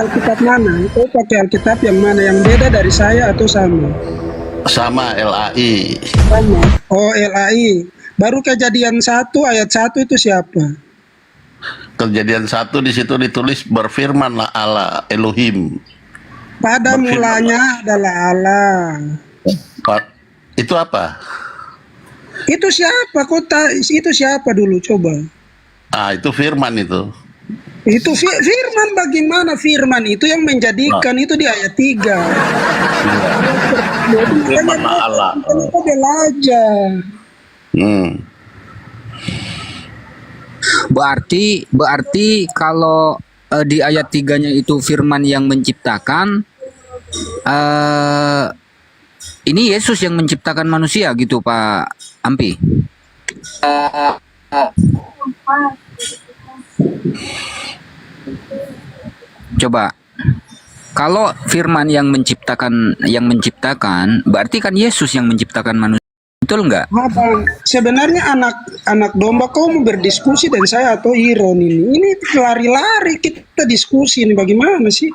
Alkitab mana? Kau pakai Alkitab yang mana? Yang beda dari saya atau sama? Sama LAI. Sama. Oh, LAI. Baru Kejadian 1 ayat 1 itu siapa? Kejadian 1 di situ ditulis berfirmanlah Allah Elohim. Pada Berfirman. mulanya adalah Allah. Itu apa? Itu siapa? Itu siapa dulu coba? Itu firman itu. Itu firman, bagaimana firman itu yang menjadikan itu di ayat 3. Firman Allah. Itu belajar. Berarti kalau di ayat 3-nya itu firman yang menciptakan, ini Yesus yang menciptakan manusia gitu Pak Ampi. Coba, kalau firman yang menciptakan berarti kan Yesus yang menciptakan manusia, betul nggak? Bang, sebenarnya anak domba kau mau berdiskusi dan saya atau Iron ini lari-lari kita diskusi ini bagaimana sih?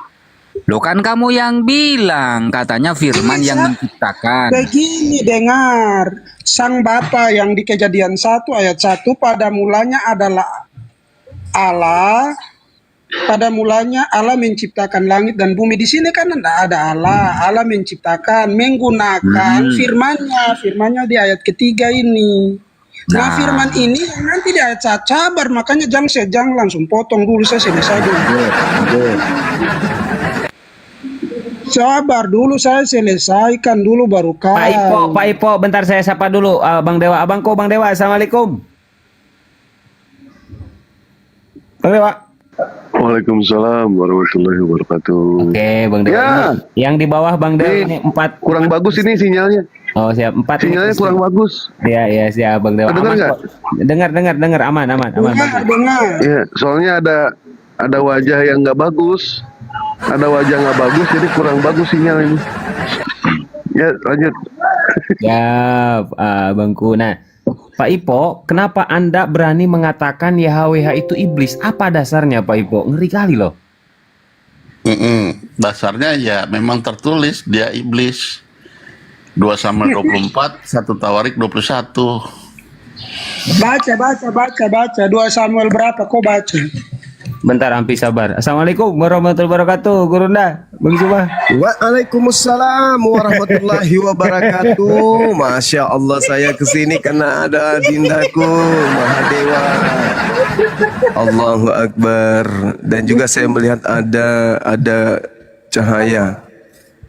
Loh kan kamu yang bilang katanya firman yang menciptakan. Begini, dengar, Sang Bapa yang di Kejadian 1 ayat 1, pada mulanya adalah Allah. Pada mulanya Allah menciptakan langit dan bumi. Di sini kan tidak ada Allah. Allah menciptakan menggunakan firmannya di ayat ketiga ini. Nah, firman ini yang nanti di ayat 1, sabar, makanya jangan langsung potong dulu, saya selesai dulu. Sabar dulu, saya selesaikan dulu baru kau. Pak Ipo, bentar saya sapa dulu. Bang Dewa, abangku Bang Dewa, assalamualaikum. Bang Dewa. Waalaikumsalam warahmatullahi wabarakatuh. Oke, Bang Dewa. Ya. Yang di bawah Bang Dewa ini 4. Kurang bagus ini sinyalnya. Oh, siap. 4. Sinyalnya kurang bagus. Iya, siap Bang Dewa. Dengar nggak? Dengar, aman. Dengar. Ya, soalnya ada wajah yang nggak bagus. Ada wajah nggak bagus, jadi kurang bagus sinyal ini. Ya, lanjut. Ya, Bangku. Nah, Pak Ipo, kenapa Anda berani mengatakan YHWH itu iblis? Apa dasarnya Pak Ipo? Ngeri kali loh. Dasarnya ya memang tertulis dia iblis. 2 Samuel 24, 1 Tawarik 21. Baca. 2 Samuel berapa? Kau baca. Bentar, Ampi sabar. Assalamualaikum warahmatullahi wabarakatuh, Gurunda, Bang Zuma. Waalaikumsalam warahmatullahi wabarakatuh. Masya Allah, saya kesini karena ada dindaku Mahadewa. Allahu Akbar. Dan juga saya melihat ada cahaya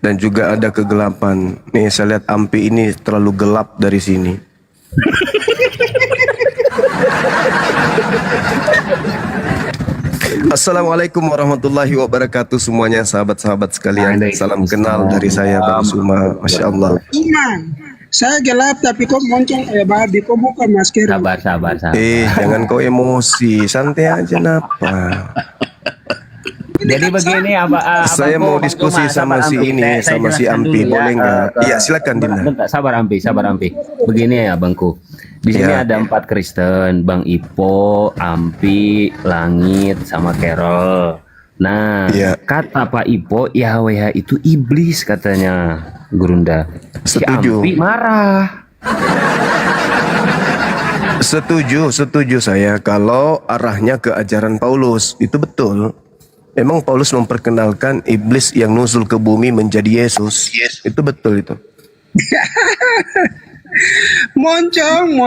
dan juga ada kegelapan. Nih saya lihat Ampi ini terlalu gelap dari sini. Assalamualaikum warahmatullahi wabarakatuh semuanya, sahabat-sahabat sekalian. Salam kenal dari saya Bang Suma. Masya Allah. Imam, saya gelap tapi kau moncong kayak babi. Kau buka masker. Sabar. Jangan kau emosi, santai aja napa. Jadi begini saya mau diskusi sama si ini, sama si Ampi, boleh nggak? Iya silakan Dina. Bentar, sabar Ampi. Begini ya Bangku. Di sini ada 4 Kristen, Bang Ipo, Ampi, Langit, sama Carol. Nah, kata Pak Ipo, YHWH itu iblis katanya, Gurunda. Setuju. Si Ampi marah. Setuju saya kalau arahnya ke ajaran Paulus, itu betul. Memang Paulus memperkenalkan iblis yang nuzul ke bumi menjadi Yesus. Itu betul itu. Moncong.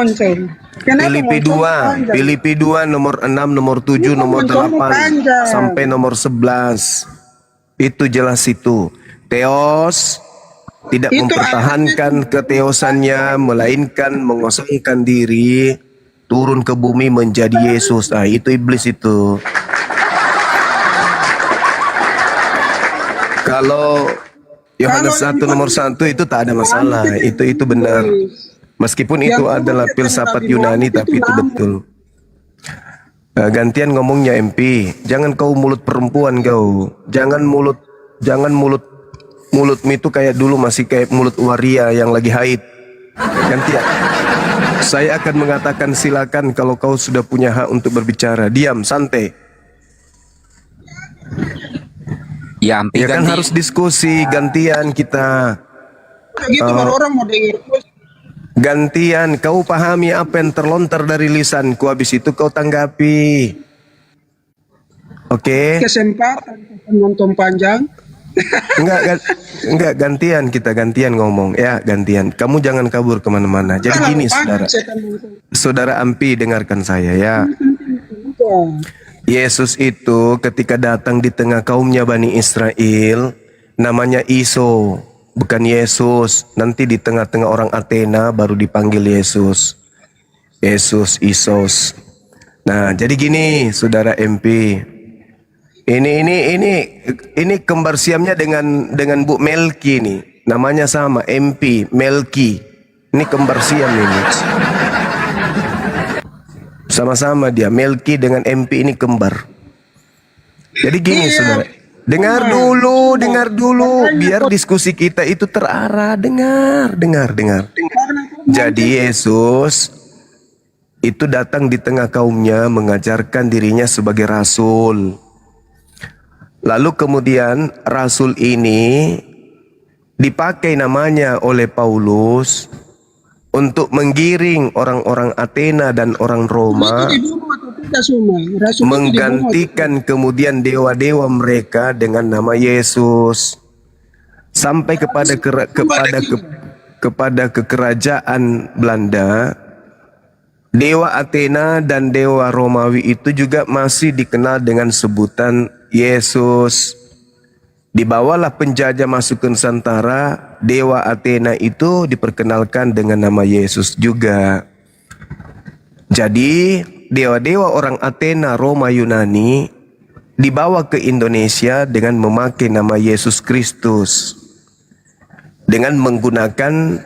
Filipi 2 nomor 6, nomor 7, nomor 8 sampai nomor 11. Itu jelas itu. Theos tidak mempertahankan keteosannya, melainkan mengosongkan diri, turun ke bumi menjadi Yesus. Nah, itu iblis itu. Kalau Yohanes 1 nomor 1 itu tak ada masalah, itu benar. Meskipun itu adalah filsafat Yunani, tapi itu betul. Gantian ngomongnya MP, jangan kau mulut perempuan kau, jangan mulutmu itu kayak dulu masih kayak mulut waria yang lagi haid. Gantian. Saya akan mengatakan silakan kalau kau sudah punya hak untuk berbicara. Diam, santai. Ya, Ampi Ya kan ganti. harus diskusi, gantian kita. Kayak gitu baru orang mau dengar. Gantian, kau pahami apa yang terlontar dari lisanku, habis itu kau tanggapi. Oke? Kesempatan penonton panjang. Enggak, gantian, kita gantian ngomong. Ya, gantian. Kamu jangan kabur kemana-mana. Jadi gini, saudara Ampi, dengarkan saya ya. Yesus itu ketika datang di tengah kaumnya Bani Israel, namanya Iso. Bukan Yesus, nanti di tengah-tengah orang Athena baru dipanggil Yesus. Yesus, Isos. Nah, jadi gini, saudara MP. Ini kembar siamnya dengan Bu Melki nih. Namanya sama, MP, Melki. Ini kembar siam ini. Sama-sama dia, Melki dengan MP ini kembar. Jadi gini, saudara. Dengar dulu, biar diskusi kita itu terarah. Dengar. Jadi Yesus itu datang di tengah kaumnya mengajarkan dirinya sebagai rasul. Lalu kemudian rasul ini dipakai namanya oleh Paulus untuk menggiring orang-orang Athena dan orang Roma, menggantikan kemudian dewa-dewa mereka dengan nama Yesus sampai kepada kekerajaan Belanda. Dewa Athena dan dewa Romawi itu juga masih dikenal dengan sebutan Yesus. Dibawalah penjajah masuk ke Nusantara, dewa Athena itu diperkenalkan dengan nama Yesus juga. Jadi dewa-dewa orang Athena, Roma, Yunani dibawa ke Indonesia dengan memakai nama Yesus Kristus, dengan menggunakan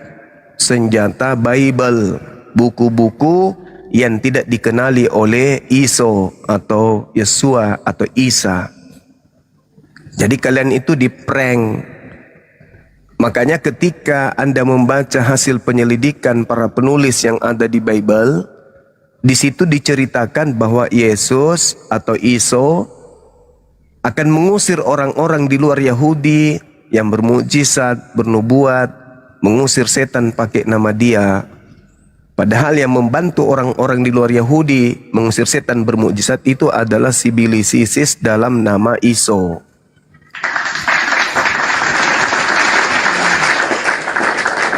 senjata Bible, buku-buku yang tidak dikenali oleh Iso atau Yesua atau Isa. Jadi kalian itu diprank. Makanya ketika Anda membaca hasil penyelidikan para penulis yang ada di Bible, di situ diceritakan bahwa Yesus atau Iso akan mengusir orang-orang di luar Yahudi yang bermukjizat, bernubuat, mengusir setan pakai nama dia. Padahal yang membantu orang-orang di luar Yahudi mengusir setan bermukjizat itu adalah Sibilis Isis dalam nama Iso.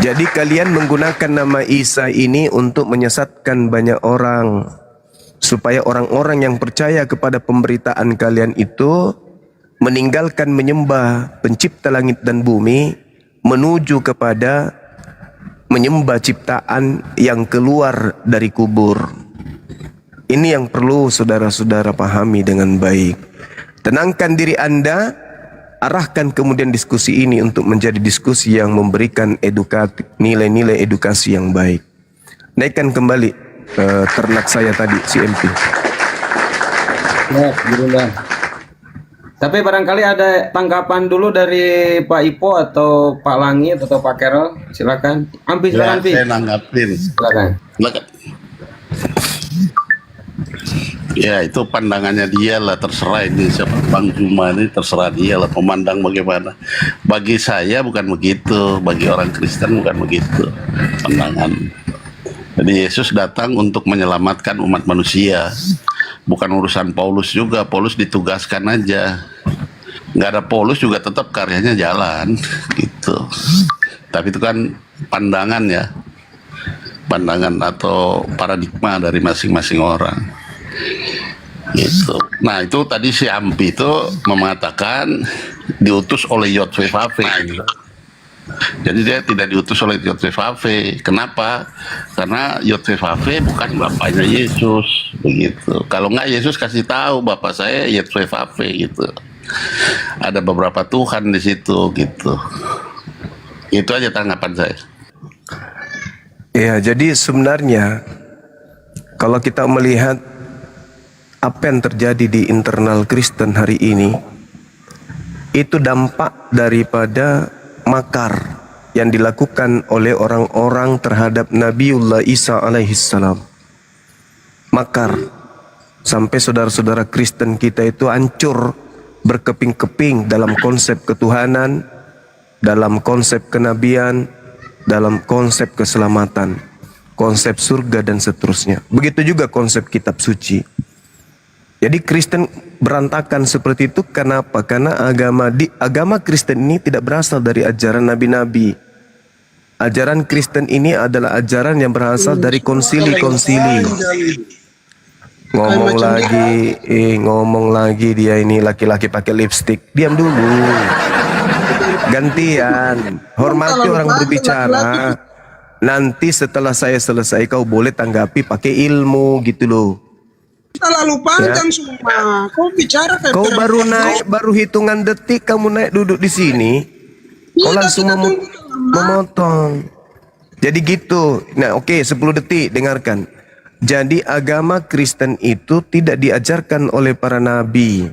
Jadi kalian menggunakan nama Isa ini untuk menyesatkan banyak orang, supaya orang-orang yang percaya kepada pemberitaan kalian itu meninggalkan menyembah pencipta langit dan bumi, menuju kepada menyembah ciptaan yang keluar dari kubur. Ini yang perlu saudara-saudara pahami dengan baik. Tenangkan diri Anda, arahkan kemudian diskusi ini untuk menjadi diskusi yang memberikan nilai-nilai edukasi yang baik. Naikkan kembali ternak saya tadi, CMP. Ya, alhamdulillah. Tapi barangkali ada tanggapan dulu dari Pak Ipo atau Pak Langit atau Pak Carol, silakan. Ampi, silakan. Saya nanggapin. Silakan. Ya itu pandangannya dia lah, terserah ini siapa Bang Juma ini, terserah dia lah memandang bagaimana. Bagi saya bukan begitu, bagi orang Kristen bukan begitu pandangan. Jadi Yesus datang untuk menyelamatkan umat manusia, bukan urusan Paulus juga. Paulus ditugaskan aja, nggak ada Paulus juga tetap karyanya jalan gitu. Tapi itu kan pandangan ya, pandangan atau paradigma dari masing-masing orang. Gitu. Nah itu tadi si Ampi itu mengatakan diutus oleh YHWH. Jadi dia tidak diutus oleh YHWH. Kenapa? Karena YHWH bukan bapaknya Yesus, begitu. Kalau nggak Yesus kasih tahu bapak saya YHWH gitu. Ada beberapa Tuhan di situ gitu. Itu aja tanggapan saya. Ya, jadi sebenarnya kalau kita melihat apa yang terjadi di internal Kristen hari ini, itu dampak daripada makar yang dilakukan oleh orang-orang terhadap Nabiullah Isa alaihissalam. Makar sampai saudara-saudara Kristen kita itu hancur berkeping-keping dalam konsep ketuhanan, dalam konsep kenabian, dalam konsep keselamatan, konsep surga dan seterusnya. Begitu juga konsep kitab suci. Jadi Kristen berantakan seperti itu kenapa? Karena agama Kristen ini tidak berasal dari ajaran nabi-nabi. Ajaran Kristen ini adalah ajaran yang berasal dari konsili-konsili. Ngomong lagi dia ini laki-laki pakai lipstick. Diam dulu. Gantian. Hormati orang berbicara. Nanti setelah saya selesai kau boleh tanggapi pakai ilmu gitu loh. Terlalu panjang semua. Kau bicara kayak Kau baru naik, baru hitungan detik kamu naik duduk di sini. Kau langsung memotong. Jadi gitu. Nah, oke, 10 detik dengarkan. Jadi agama Kristen itu tidak diajarkan oleh para nabi.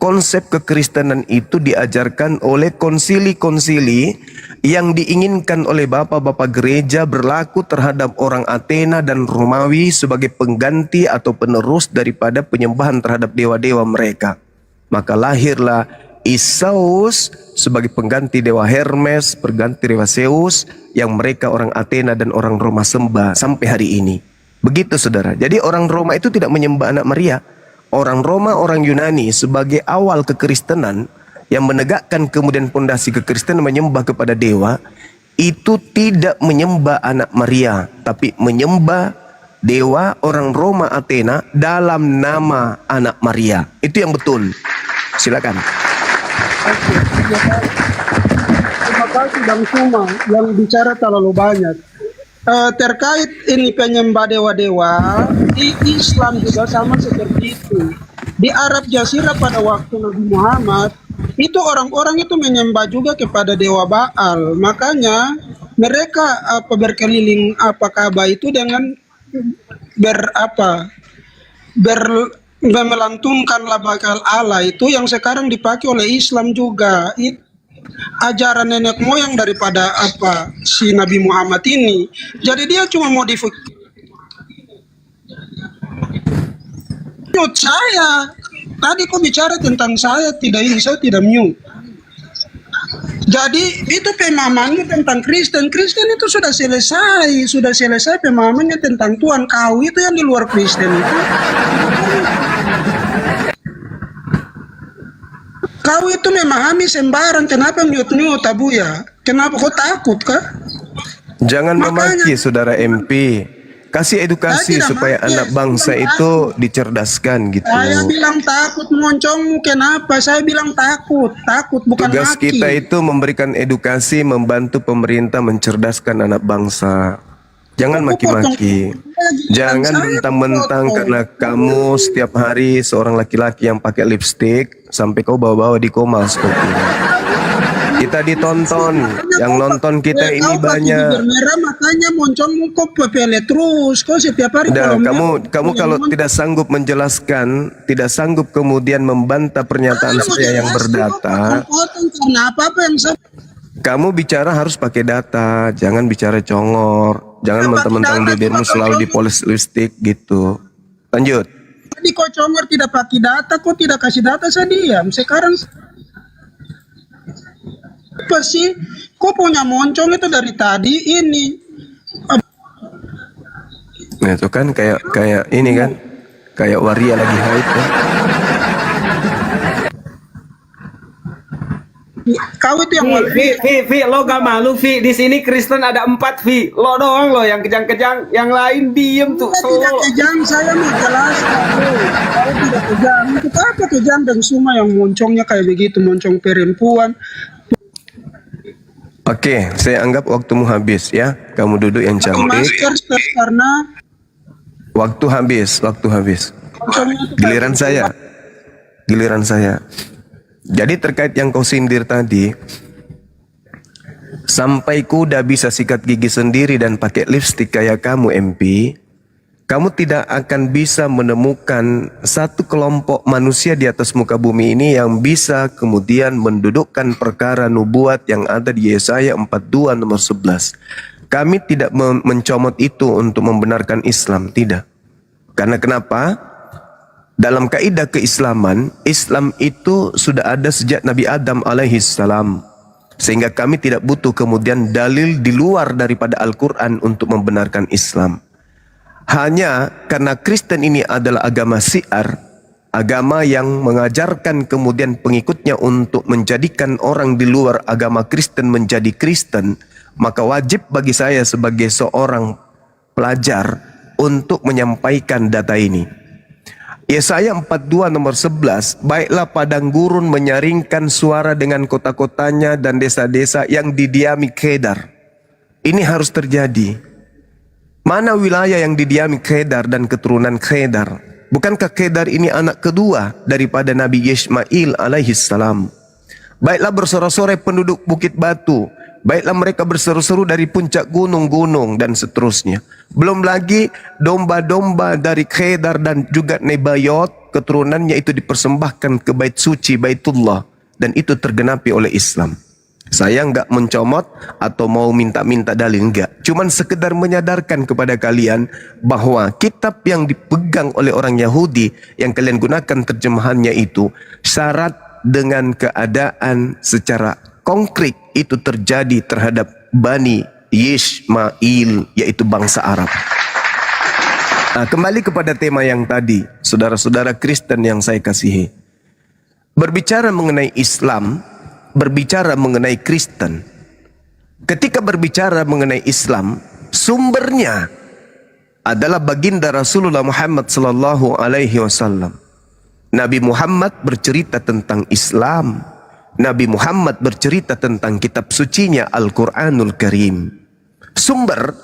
Konsep kekristenan itu diajarkan oleh konsili-konsili yang diinginkan oleh bapak-bapak gereja berlaku terhadap orang Athena dan Romawi sebagai pengganti atau penerus daripada penyembahan terhadap dewa-dewa mereka. Maka lahirlah Isaus sebagai pengganti dewa Hermes, pengganti dewa Zeus yang mereka orang Athena dan orang Roma sembah sampai hari ini. Begitu saudara. Jadi orang Roma itu tidak menyembah anak Maria. Orang Roma, orang Yunani sebagai awal kekristenan yang menegakkan kemudian pondasi kekristenan menyembah kepada dewa, itu tidak menyembah anak Maria, tapi menyembah dewa orang Roma Athena dalam nama anak Maria. Itu yang betul. Silakan. Terima kasih Bang Suma yang bicara terlalu banyak. Terkait ini penyembah dewa-dewa, di Islam juga sama seperti itu. Di Arab Jazirah pada waktu Nabi Muhammad, itu orang-orang itu menyembah juga kepada dewa Baal. Makanya mereka berkeliling Ka'bah itu dengan melantunkan labakal Allah itu yang sekarang dipakai oleh Islam juga. Ajaran nenek moyang daripada si Nabi Muhammad ini. Jadi dia cuma modifikasi saya. Tadi kau bicara tentang saya tidak mute. Jadi itu pemahamannya tentang Kristen. Kristen itu sudah selesai pemahamannya tentang Tuhan. Kau itu yang di luar Kristen itu. Kau itu memahami sembarang. Kenapa mute Abu ya? Kenapa kau takut kah? Jangan memaki saudara MP. Kasih edukasi supaya anak bangsa itu dicerdaskan gitu. Saya bilang takut moncongmu, kenapa? Saya bilang takut bukan Tugas maki. kita itu memberikan edukasi, membantu pemerintah mencerdaskan anak bangsa. Jangan maki-maki. Jangan mentang-mentang karena kamu setiap hari seorang laki-laki yang pakai lipstick sampai kau bawa-bawa di koma seperti ini. Kita ditonton, yang nonton kita ini banyak. Merah makanya moncongmu kok pepele terus. Kau setiap hari kamu kalau tidak sanggup menjelaskan, tidak sanggup kemudian membantah pernyataan saya yang berdata. Karena apa yang saya Kamu bicara harus pakai data, jangan bicara congor, jangan mentang-mentang bibirmu selalu dipoles lipstick gitu. Lanjut. tadi kau congor tidak pakai data, kau tidak kasih data, saya diam. Sekarang apa sih? Kau punya moncong itu dari tadi ini. Nah, itu kan kayak ini kan, kayak waria lagi haid ya. Kau itu yang Vi, lo gak malu Vi? Di sini Kristen ada 4 Vi. Lo doang lo yang kejang-kejang, yang lain diem tuh. tidak kejam, saya mau jelaskan. Kalau tidak kejam, itu apa kejam dan semua yang moncongnya kayak begitu, moncong perempuan. Oke, saya anggap waktumu habis ya. Kamu duduk yang cantik. Masker karena Waktu habis. moncongnya itu Giliran saya. Jadi terkait yang kau sindir tadi, sampai kuda bisa sikat gigi sendiri dan pakai lipstik kayak kamu MP, kamu tidak akan bisa menemukan satu kelompok manusia di atas muka bumi ini yang bisa kemudian mendudukkan perkara nubuat yang ada di Yesaya 42 nomor 11. Kami tidak mencomot itu untuk membenarkan Islam, tidak. Karena kenapa? Dalam kaidah keislaman, Islam itu sudah ada sejak Nabi Adam alaihissalam. Sehingga kami tidak butuh kemudian dalil di luar daripada Al-Quran untuk membenarkan Islam. Hanya karena Kristen ini adalah agama syiar, agama yang mengajarkan kemudian pengikutnya untuk menjadikan orang di luar agama Kristen menjadi Kristen, maka wajib bagi saya sebagai seorang pelajar untuk menyampaikan data ini. Yesaya 42 nomor 11, baiklah padang gurun menyaringkan suara dengan kota-kotanya dan desa-desa yang didiami Kedar. Ini harus terjadi. Mana wilayah yang didiami Kedar dan keturunan Kedar? Bukankah Kedar ini anak kedua daripada Nabi Ismail alaihissalam? Baiklah bersorak-sorai penduduk Bukit Batu. Baiklah mereka berseru-seru dari puncak gunung-gunung dan seterusnya. Belum lagi domba-domba dari Kedar dan juga Nebayot, keturunannya itu dipersembahkan ke bait suci Baitullah, dan itu tergenapi oleh Islam. Saya enggak mencomot atau mau minta-minta dalil, enggak. Cuman sekedar menyadarkan kepada kalian bahwa kitab yang dipegang oleh orang Yahudi yang kalian gunakan terjemahannya itu syarat dengan keadaan secara konkret itu terjadi terhadap Bani Ismail, yaitu bangsa Arab. Nah, kembali kepada tema yang tadi, saudara-saudara Kristen yang saya kasihi. Berbicara mengenai Islam, berbicara mengenai Kristen. Ketika berbicara mengenai Islam, sumbernya adalah baginda Rasulullah Muhammad sallallahu alaihi wasallam. Nabi Muhammad bercerita tentang Islam. Nabi Muhammad bercerita tentang kitab sucinya Al-Quranul Karim. Sumber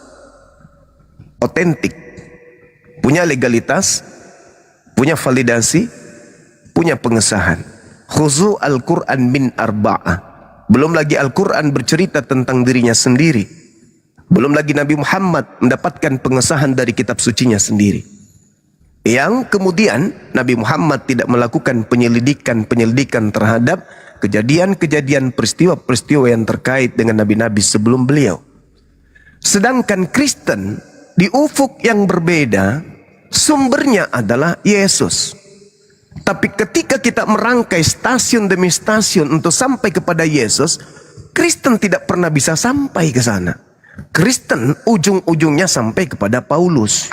otentik, punya legalitas, punya validasi, punya pengesahan. Khuzu Al-Quran min arba'ah. Belum lagi Al-Quran bercerita tentang dirinya sendiri. Belum lagi Nabi Muhammad mendapatkan pengesahan dari kitab sucinya sendiri. Yang kemudian Nabi Muhammad tidak melakukan penyelidikan terhadap kejadian-kejadian, peristiwa-peristiwa yang terkait dengan nabi-nabi sebelum beliau. Sedangkan Kristen di ufuk yang berbeda, sumbernya adalah Yesus. Tapi ketika kita merangkai stasiun demi stasiun untuk sampai kepada Yesus, Kristen tidak pernah bisa sampai ke sana. Kristen ujung-ujungnya sampai kepada Paulus.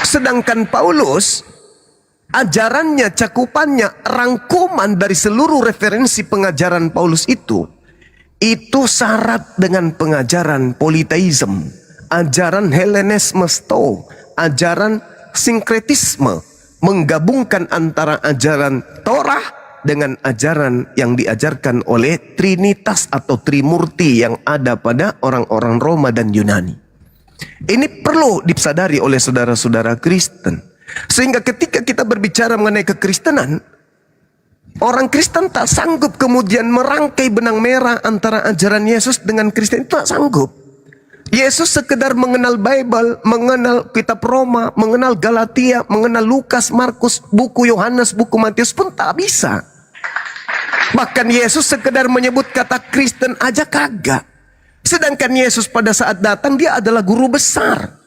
Sedangkan Paulus, ajarannya, cakupannya, rangkuman dari seluruh referensi pengajaran Paulus itu syarat dengan pengajaran politeisme, ajaran Helenisme, ajaran sinkretisme, menggabungkan antara ajaran Torah dengan ajaran yang diajarkan oleh Trinitas atau Trimurti yang ada pada orang-orang Roma dan Yunani. Ini perlu disadari oleh saudara-saudara Kristen. Sehingga ketika kita berbicara mengenai kekristenan, orang Kristen tak sanggup kemudian merangkai benang merah antara ajaran Yesus dengan Kristen. Itu tak sanggup. Yesus sekedar mengenal Bible, mengenal kitab Roma, mengenal Galatia, mengenal Lukas, Markus, buku Yohanes, buku Matius pun tak bisa. Bahkan Yesus sekedar menyebut kata Kristen aja kagak. Sedangkan Yesus pada saat datang dia adalah guru besar.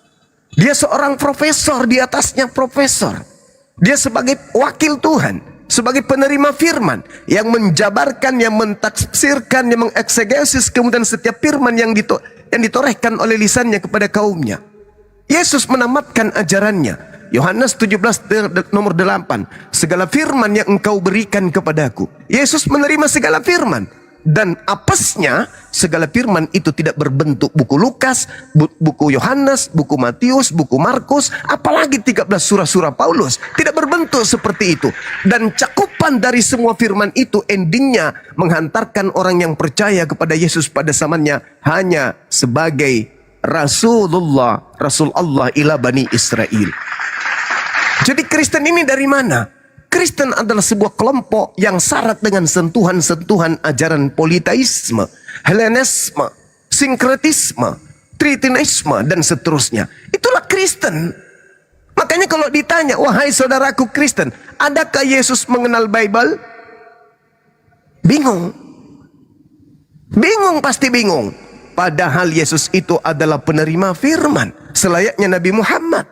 Dia seorang profesor, di atasnya profesor. Dia sebagai wakil Tuhan, sebagai penerima firman yang menjabarkan, yang mentafsirkan, yang mengeksegesis kemudian setiap firman yang ditorehkan oleh lisannya kepada kaumnya. Yesus menamatkan ajarannya. Yohanes 17 nomor 8. Segala firman yang engkau berikan kepadaku. Yesus menerima segala firman. Dan apesnya segala firman itu tidak berbentuk buku Lukas, buku Yohanes, buku Matius, buku Markus, apalagi 13 surah-surah Paulus. Tidak berbentuk seperti itu. Dan cakupan dari semua firman itu endingnya menghantarkan orang yang percaya kepada Yesus pada zamannya hanya sebagai Rasulullah, Rasul Allah ila Bani Israel. Jadi Kristen ini dari mana? Kristen adalah sebuah kelompok yang syarat dengan sentuhan-sentuhan ajaran politeisme, Helenisme, sinkretisme, tritinisme, dan seterusnya. Itulah Kristen. Makanya kalau ditanya, wahai saudaraku Kristen, adakah Yesus mengenal Bible? Bingung. Bingung, pasti bingung. Padahal Yesus itu adalah penerima firman, selayaknya Nabi Muhammad.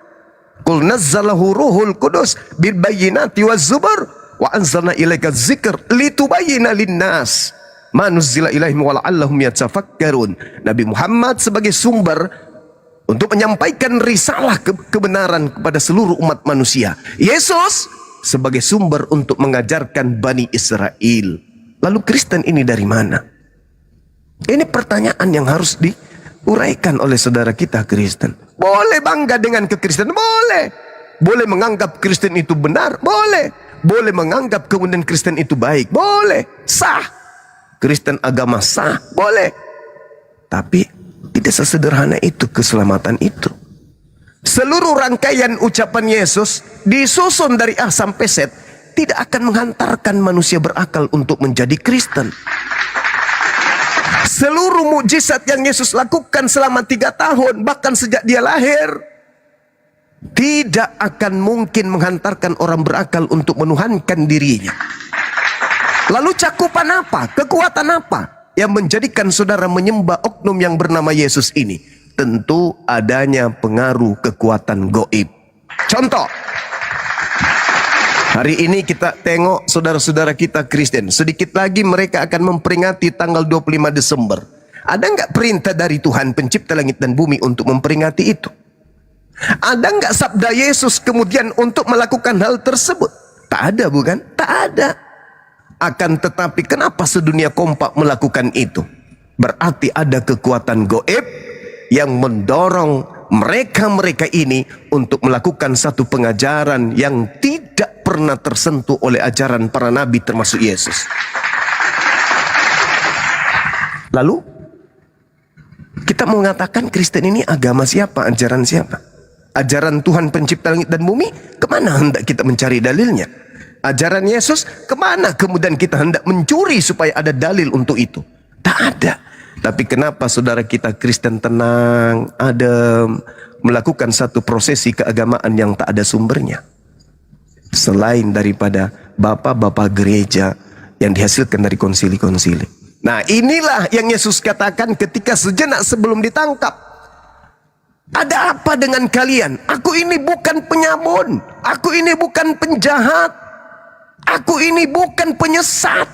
Qul nazzalahu ruhul qudus bil bayyinati waz zubur wa anzalna ilaika dzikr litubayyana linnas ma nuzzila ilaihim wa la'allahum yatafakkarun. Nabi Muhammad sebagai sumber untuk menyampaikan risalah kebenaran kepada seluruh umat manusia. Yesus sebagai sumber untuk mengajarkan Bani Israel. Lalu Kristen ini dari mana? Ini pertanyaan yang harus diuraikan oleh saudara kita Kristen. Boleh bangga dengan kekristenan, boleh. Boleh menganggap Kristen itu benar, boleh. Boleh menganggap kemudian Kristen itu baik, boleh. Sah. Kristen agama sah, boleh. Tapi tidak sesederhana itu keselamatan itu. Seluruh rangkaian ucapan Yesus disusun dari A sampai Z tidak akan menghantarkan manusia berakal untuk menjadi Kristen. Seluruh mukjizat yang Yesus lakukan selama 3 tahun, bahkan sejak dia lahir, tidak akan mungkin menghantarkan orang berakal untuk menuhankan dirinya. Lalu cakupan apa? Kekuatan apa yang menjadikan saudara menyembah oknum yang bernama Yesus ini? Tentu adanya pengaruh kekuatan goib. Contoh, hari ini kita tengok saudara-saudara kita Kristen. Sedikit lagi mereka akan memperingati tanggal 25 Desember. Ada nggak perintah dari Tuhan pencipta langit dan bumi untuk memperingati itu? Ada nggak sabda Yesus kemudian untuk melakukan hal tersebut? Tak ada, bukan? Tak ada. Akan tetapi kenapa sedunia kompak melakukan itu? Berarti ada kekuatan goib yang mendorong mereka-mereka ini untuk melakukan satu pengajaran yang tidak pernah tersentuh oleh ajaran para nabi termasuk Yesus. Lalu kita mau mengatakan Kristen ini agama siapa, ajaran siapa? Ajaran Tuhan pencipta langit dan bumi, kemana hendak kita mencari dalilnya? Ajaran Yesus, kemana kemudian kita hendak mencuri supaya ada dalil untuk itu? Tak ada. Tapi kenapa saudara kita Kristen tenang, adem, melakukan satu prosesi keagamaan yang tak ada sumbernya? Selain daripada bapak-bapak gereja yang dihasilkan dari konsili-konsili. Nah, inilah yang Yesus katakan ketika sejenak sebelum ditangkap. Ada apa dengan kalian? Aku ini bukan penyabun. Aku ini bukan penjahat. Aku ini bukan penyesat.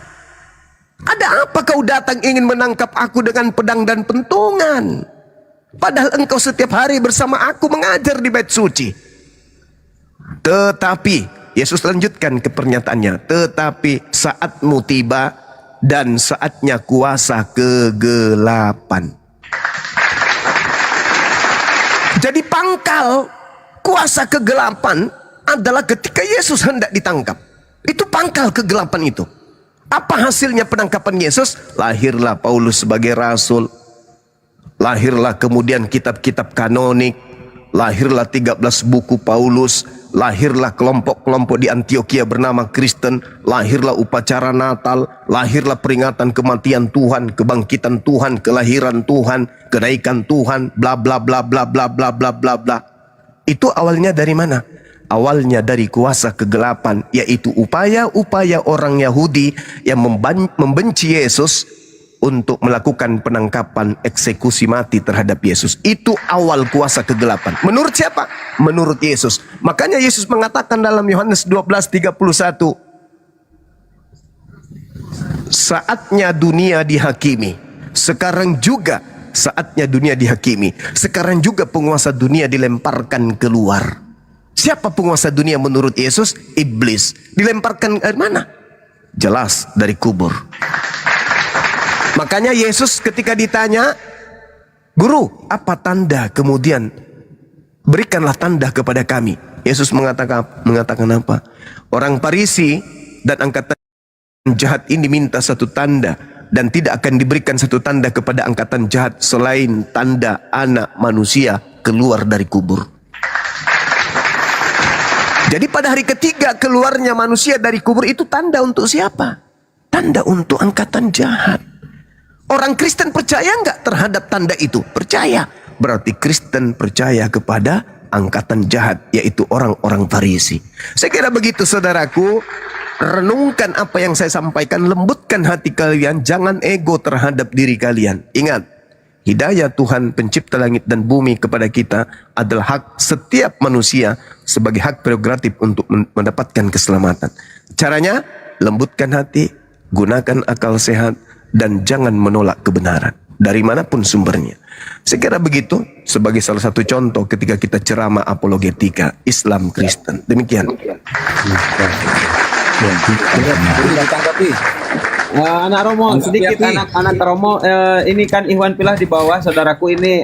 Ada apa kau datang ingin menangkap aku dengan pedang dan pentungan? Padahal engkau setiap hari bersama aku mengajar di bait suci. Tetapi, Yesus lanjutkan ke pernyataannya. Tetapi saatmu tiba dan saatnya kuasa kegelapan. Jadi pangkal kuasa kegelapan adalah ketika Yesus hendak ditangkap. Itu pangkal kegelapan itu. Apa hasilnya penangkapan Yesus? Lahirlah Paulus sebagai rasul. Lahirlah kemudian kitab-kitab kanonik. Lahirlah 13 buku Paulus. Lahirlah kelompok-kelompok di Antioquia bernama Kristen. Lahirlah upacara Natal. Lahirlah peringatan kematian Tuhan, kebangkitan Tuhan, kelahiran Tuhan, kenaikan Tuhan, bla bla bla bla bla bla bla bla bla. Itu awalnya dari mana? Awalnya dari kuasa kegelapan, yaitu upaya-upaya orang Yahudi yang membenci Yesus untuk melakukan penangkapan, eksekusi mati terhadap Yesus. Itu awal kuasa kegelapan. Menurut siapa? Menurut Yesus. Makanya Yesus mengatakan dalam Yohanes 12:31, saatnya dunia dihakimi. Sekarang juga saatnya dunia dihakimi. Sekarang juga penguasa dunia dilemparkan keluar. Siapa penguasa dunia menurut Yesus? Iblis. Dilemparkan dari mana? Jelas dari kubur. Makanya Yesus ketika ditanya, Guru, apa tanda kemudian? Berikanlah tanda kepada kami. Yesus mengatakan apa? Orang Farisi dan angkatan jahat ini minta satu tanda, dan tidak akan diberikan satu tanda kepada angkatan jahat selain tanda anak manusia keluar dari kubur. Jadi pada hari ketiga keluarnya manusia dari kubur itu tanda untuk siapa? Tanda untuk angkatan jahat. Orang Kristen percaya nggak terhadap tanda itu? Percaya. Berarti Kristen percaya kepada angkatan jahat, yaitu orang-orang Farisi. Saya kira begitu saudaraku. Renungkan apa yang saya sampaikan, lembutkan hati kalian, jangan ego terhadap diri kalian. Ingat, hidayah Tuhan pencipta langit dan bumi kepada kita adalah hak setiap manusia sebagai hak prerogatif untuk mendapatkan keselamatan. Caranya, lembutkan hati, gunakan akal sehat, dan jangan menolak kebenaran dari manapun sumbernya. Saya kira begitu sebagai salah satu contoh ketika kita ceramah apologetika Islam Kristen. Demikian. Anak Romo, sedikit anak Romo, ini kan Ikhwan Filah di bawah, saudaraku ini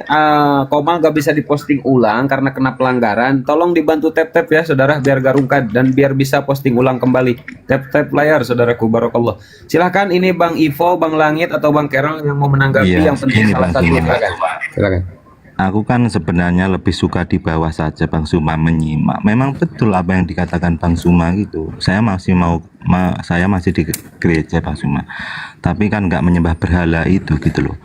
Komal gak bisa diposting ulang karena kena pelanggaran. Tolong dibantu tap-tap ya saudara, biar gak rungkad dan biar bisa posting ulang kembali. Tap-tap layar saudaraku, barakallah. Silahkan ini Bang Ivo, Bang Langit atau Bang Kerol yang mau menanggapi yang penting salah satu. Silakan. Aku kan sebenarnya lebih suka di bawah saja Bang Suma menyimak. Memang betul apa yang dikatakan Bang Suma gitu. Saya masih di gereja Bang Suma. Tapi kan nggak menyembah berhala itu gitu loh.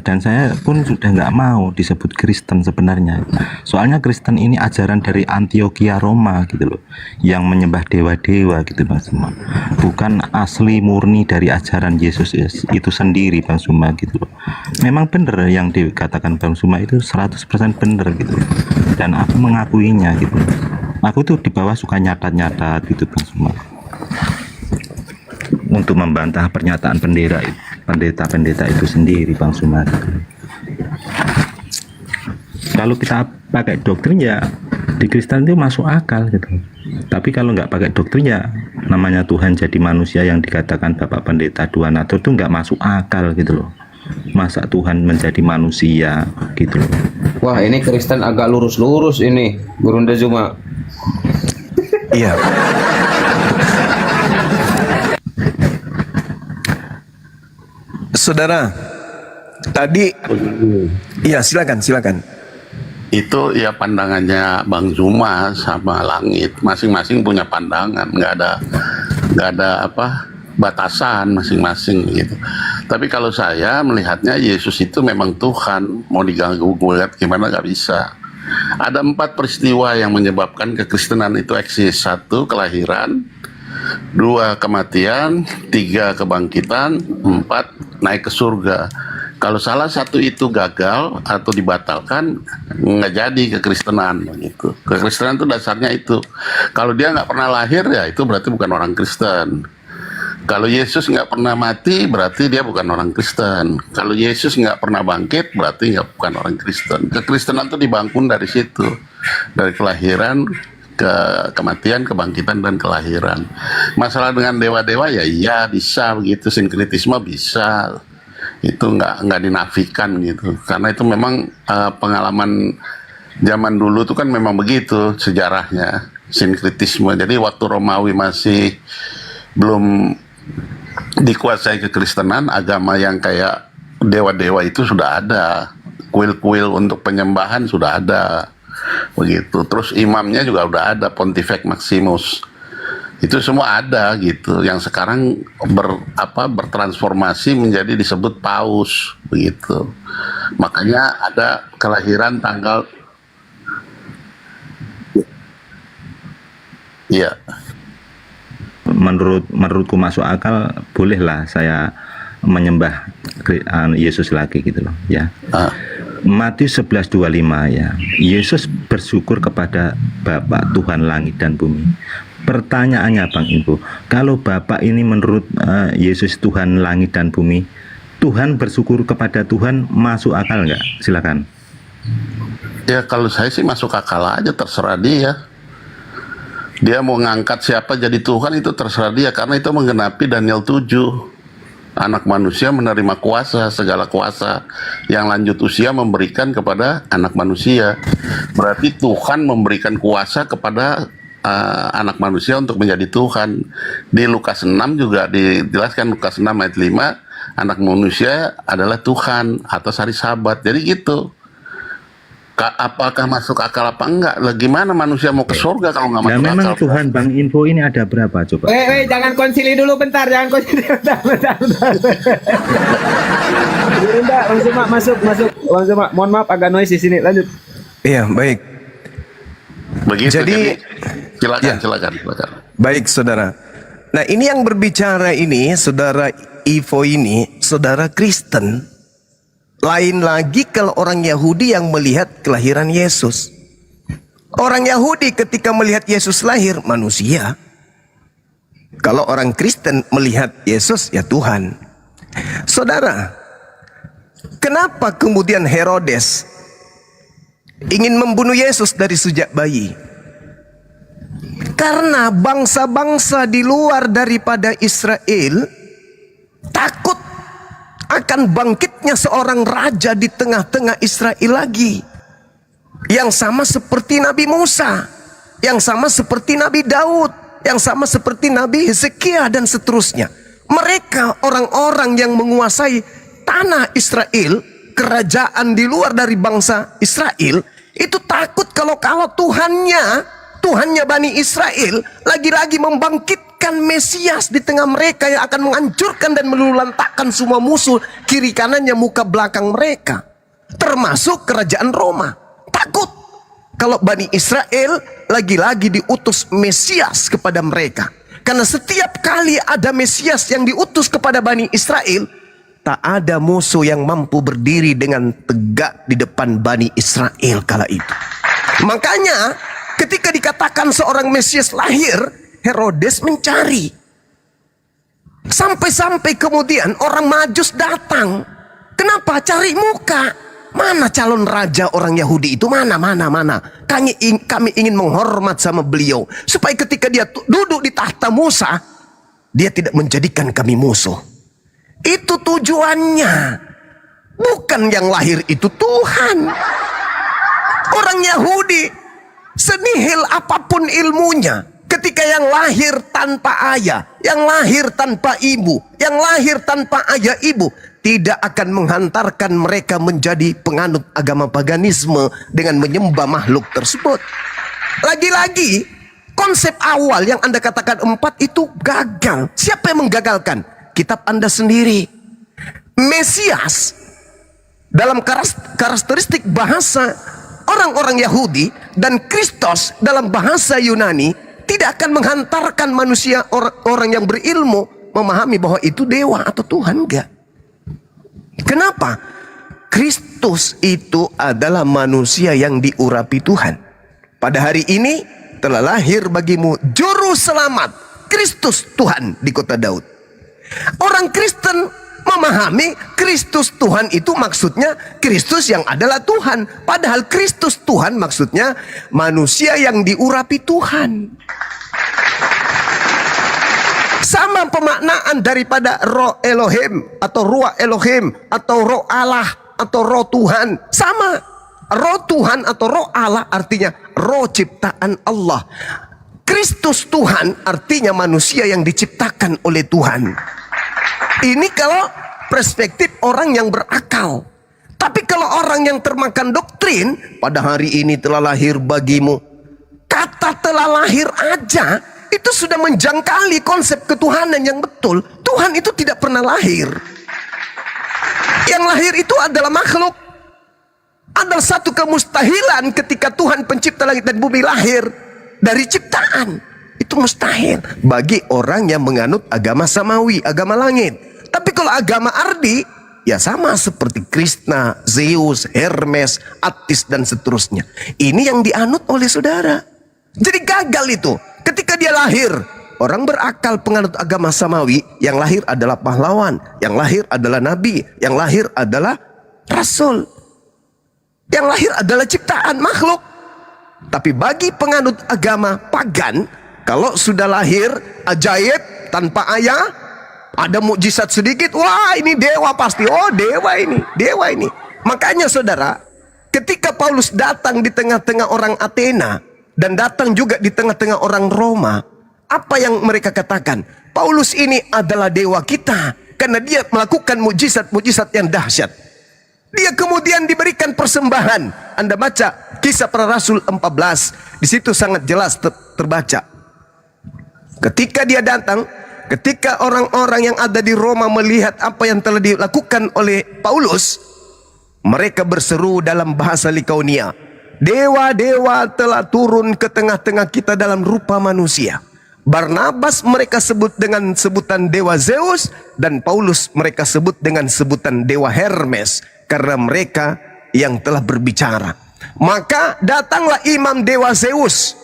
Dan saya pun sudah nggak mau disebut Kristen sebenarnya. Soalnya Kristen ini ajaran dari Antioquia Roma gitu loh. Yang menyembah dewa-dewa gitu Bang Suma. Bukan asli murni dari ajaran Yesus itu sendiri Bang Suma gitu loh. Memang benar yang dikatakan Bang Suma itu 100% benar gitu. Dan aku mengakuinya gitu. Aku tuh di bawah suka nyatat-nyatat gitu Bang Suma. Untuk membantah pernyataan pendeta-pendeta itu sendiri Bang Suma gitu. Kalau kita pakai doktrin ya di Kristen itu masuk akal gitu. Tapi kalau nggak pakai doktrin ya namanya Tuhan jadi manusia yang dikatakan Bapak Pendeta Duanatur itu nggak masuk akal gitu loh. Masa Tuhan menjadi manusia gitu loh. Wah, ini Kristen agak lurus-lurus ini, Gurunda Zuma. Iya. Saudara, tadi, ya silakan. Itu ya pandangannya Bang Zuma sama Langit, masing-masing punya pandangan, nggak ada batasan masing-masing gitu. Tapi kalau saya melihatnya Yesus itu memang Tuhan, mau diganggu gugat gimana nggak bisa. Ada 4 peristiwa yang menyebabkan kekristenan itu eksis. 1, kelahiran. 2, kematian. 3, kebangkitan. 4, naik ke surga. Kalau salah satu itu gagal atau dibatalkan, nggak jadi kekristenan gitu. Kekristenan itu dasarnya itu. Kalau dia nggak pernah lahir ya itu berarti bukan orang Kristen. Kalau Yesus nggak pernah mati, berarti dia bukan orang Kristen. Kalau Yesus nggak pernah bangkit, berarti bukan orang Kristen. Kekristenan itu dibangun dari situ, dari kelahiran, ke kematian, kebangkitan, dan kelahiran. Masalah dengan dewa-dewa ya iya bisa begitu, sinkretisme bisa, itu nggak dinafikan gitu. Karena itu memang pengalaman zaman dulu itu kan memang begitu sejarahnya, sinkretisme. Jadi waktu Romawi masih belum dikuasai kekristenan, agama yang kayak dewa-dewa itu sudah ada, kuil-kuil untuk penyembahan sudah ada, begitu. Terus imamnya juga udah ada, Pontifex Maximus, itu semua ada gitu. Yang sekarang bertransformasi menjadi disebut paus, begitu. Makanya ada kelahiran tanggal, iya. Menurutku masuk akal, bolehlah saya menyembah Yesus lagi gitu loh ya. Matius 11:25 ya. Yesus bersyukur kepada Bapa Tuhan langit dan bumi. Pertanyaannya Bang Ibu, kalau Bapak ini menurut Yesus Tuhan langit dan bumi, Tuhan bersyukur kepada Tuhan masuk akal nggak? Silakan. Ya kalau saya sih masuk akal aja, terserah dia. Dia mau ngangkat siapa jadi Tuhan itu terserah dia, karena itu menggenapi Daniel 7. Anak manusia menerima kuasa, segala kuasa yang lanjut usia memberikan kepada anak manusia. Berarti Tuhan memberikan kuasa kepada anak manusia untuk menjadi Tuhan. Di Lukas 6 juga dijelaskan, Lukas 6 ayat 5, anak manusia adalah Tuhan atas hari Sabat. Jadi gitu. Apakah masuk akal apa enggak? Gimana manusia mau ke surga kalau nggak masuk akal? Memang Tuhan Bang Info ini ada berapa coba? Jangan konsili dulu bentar, jangan konsili bentar. Bang Zuma masuk. Bang Zuma, mohon maaf agak noise di sini. Lanjut. Iya, baik. Begitu. Jadi silakan. Baik, saudara. Nah, ini yang berbicara ini, saudara Ivo ini, saudara Kristen. Lain lagi kalau orang Yahudi yang melihat kelahiran Yesus. Orang Yahudi ketika melihat Yesus lahir, manusia. Kalau orang Kristen melihat Yesus, ya Tuhan. Saudara, kenapa kemudian Herodes ingin membunuh Yesus dari sejak bayi? Karena bangsa-bangsa di luar daripada Israel takut akan bangkitnya seorang raja di tengah-tengah Israel lagi, yang sama seperti Nabi Musa, yang sama seperti Nabi Daud, yang sama seperti Nabi Hezekiah dan seterusnya. Mereka orang-orang yang menguasai tanah Israel, kerajaan di luar dari bangsa Israel, itu takut kalau Tuhannya Bani Israel lagi-lagi membangkitkan Mesias di tengah mereka yang akan menghancurkan dan meluluhlantakkan semua musuh kiri kanannya, muka belakang mereka, termasuk kerajaan Roma. Takut kalau Bani Israel lagi-lagi diutus Mesias kepada mereka. Karena setiap kali ada Mesias yang diutus kepada Bani Israel, tak ada musuh yang mampu berdiri dengan tegak di depan Bani Israel kala itu. Makanya ketika dikatakan seorang Mesias lahir, Herodes mencari. Sampai-sampai kemudian orang Majus datang. Kenapa? Cari muka. Mana calon raja orang Yahudi itu? Mana. Kami ingin menghormat sama beliau, supaya ketika dia duduk di tahta Musa, dia tidak menjadikan kami musuh. Itu tujuannya. Bukan yang lahir itu Tuhan. Orang Yahudi, senihil apapun ilmunya, ketika yang lahir tanpa ayah, yang lahir tanpa ibu, yang lahir tanpa ayah ibu, tidak akan menghantarkan mereka menjadi penganut agama paganisme dengan menyembah makhluk tersebut. Lagi-lagi, konsep awal yang Anda katakan 4 itu gagal. Siapa yang menggagalkan? Kitab Anda sendiri. Mesias dalam karakteristik bahasa orang-orang Yahudi dan Kristus dalam bahasa Yunani tidak akan menghantarkan manusia, orang yang berilmu, memahami bahwa itu dewa atau Tuhan. Enggak. Kenapa? Kristus itu adalah manusia yang diurapi Tuhan. Pada hari ini telah lahir bagimu juru selamat, Kristus Tuhan di kota Daud. Orang Kristen memahami Kristus Tuhan itu maksudnya Kristus yang adalah Tuhan. Padahal Kristus Tuhan maksudnya manusia yang diurapi Tuhan. Sama pemaknaan daripada roh Elohim atau ruah Elohim atau roh Allah atau roh Tuhan. Sama. Roh Tuhan atau roh Allah artinya roh ciptaan Allah. Kristus Tuhan artinya manusia yang diciptakan oleh Tuhan. Ini kalau perspektif orang yang berakal. Tapi kalau orang yang termakan doktrin, pada hari ini telah lahir bagimu, kata telah lahir aja itu sudah menjangkali konsep ketuhanan yang betul. Tuhan itu tidak pernah lahir. Yang lahir itu adalah makhluk. Ada satu kemustahilan ketika Tuhan pencipta langit dan bumi lahir dari ciptaan. Itu mustahil bagi orang yang menganut agama samawi, agama langit. Tapi kalau agama ardi, ya sama seperti Krishna, Zeus, Hermes, Attis dan seterusnya. Ini yang dianut oleh saudara. Jadi gagal itu. Ketika dia lahir, orang berakal penganut agama samawi, yang lahir adalah pahlawan, yang lahir adalah nabi, yang lahir adalah rasul, yang lahir adalah ciptaan makhluk. Tapi bagi penganut agama pagan, kalau sudah lahir ajaib tanpa ayah, ada mukjizat sedikit, wah ini dewa pasti. Oh dewa ini. Makanya saudara, ketika Paulus datang di tengah-tengah orang Athena dan datang juga di tengah-tengah orang Roma, apa yang mereka katakan? Paulus ini adalah dewa kita karena dia melakukan mukjizat-mukjizat yang dahsyat. Dia kemudian diberikan persembahan. Anda baca Kisah Para Rasul 14, di situ sangat jelas terbaca. Ketika dia datang, ketika orang-orang yang ada di Roma melihat apa yang telah dilakukan oleh Paulus, mereka berseru dalam bahasa Likaonia, dewa-dewa telah turun ke tengah-tengah kita dalam rupa manusia. Barnabas mereka sebut dengan sebutan dewa Zeus, dan Paulus mereka sebut dengan sebutan dewa Hermes. karena mereka yang telah berbicara. Maka datanglah imam dewa Zeus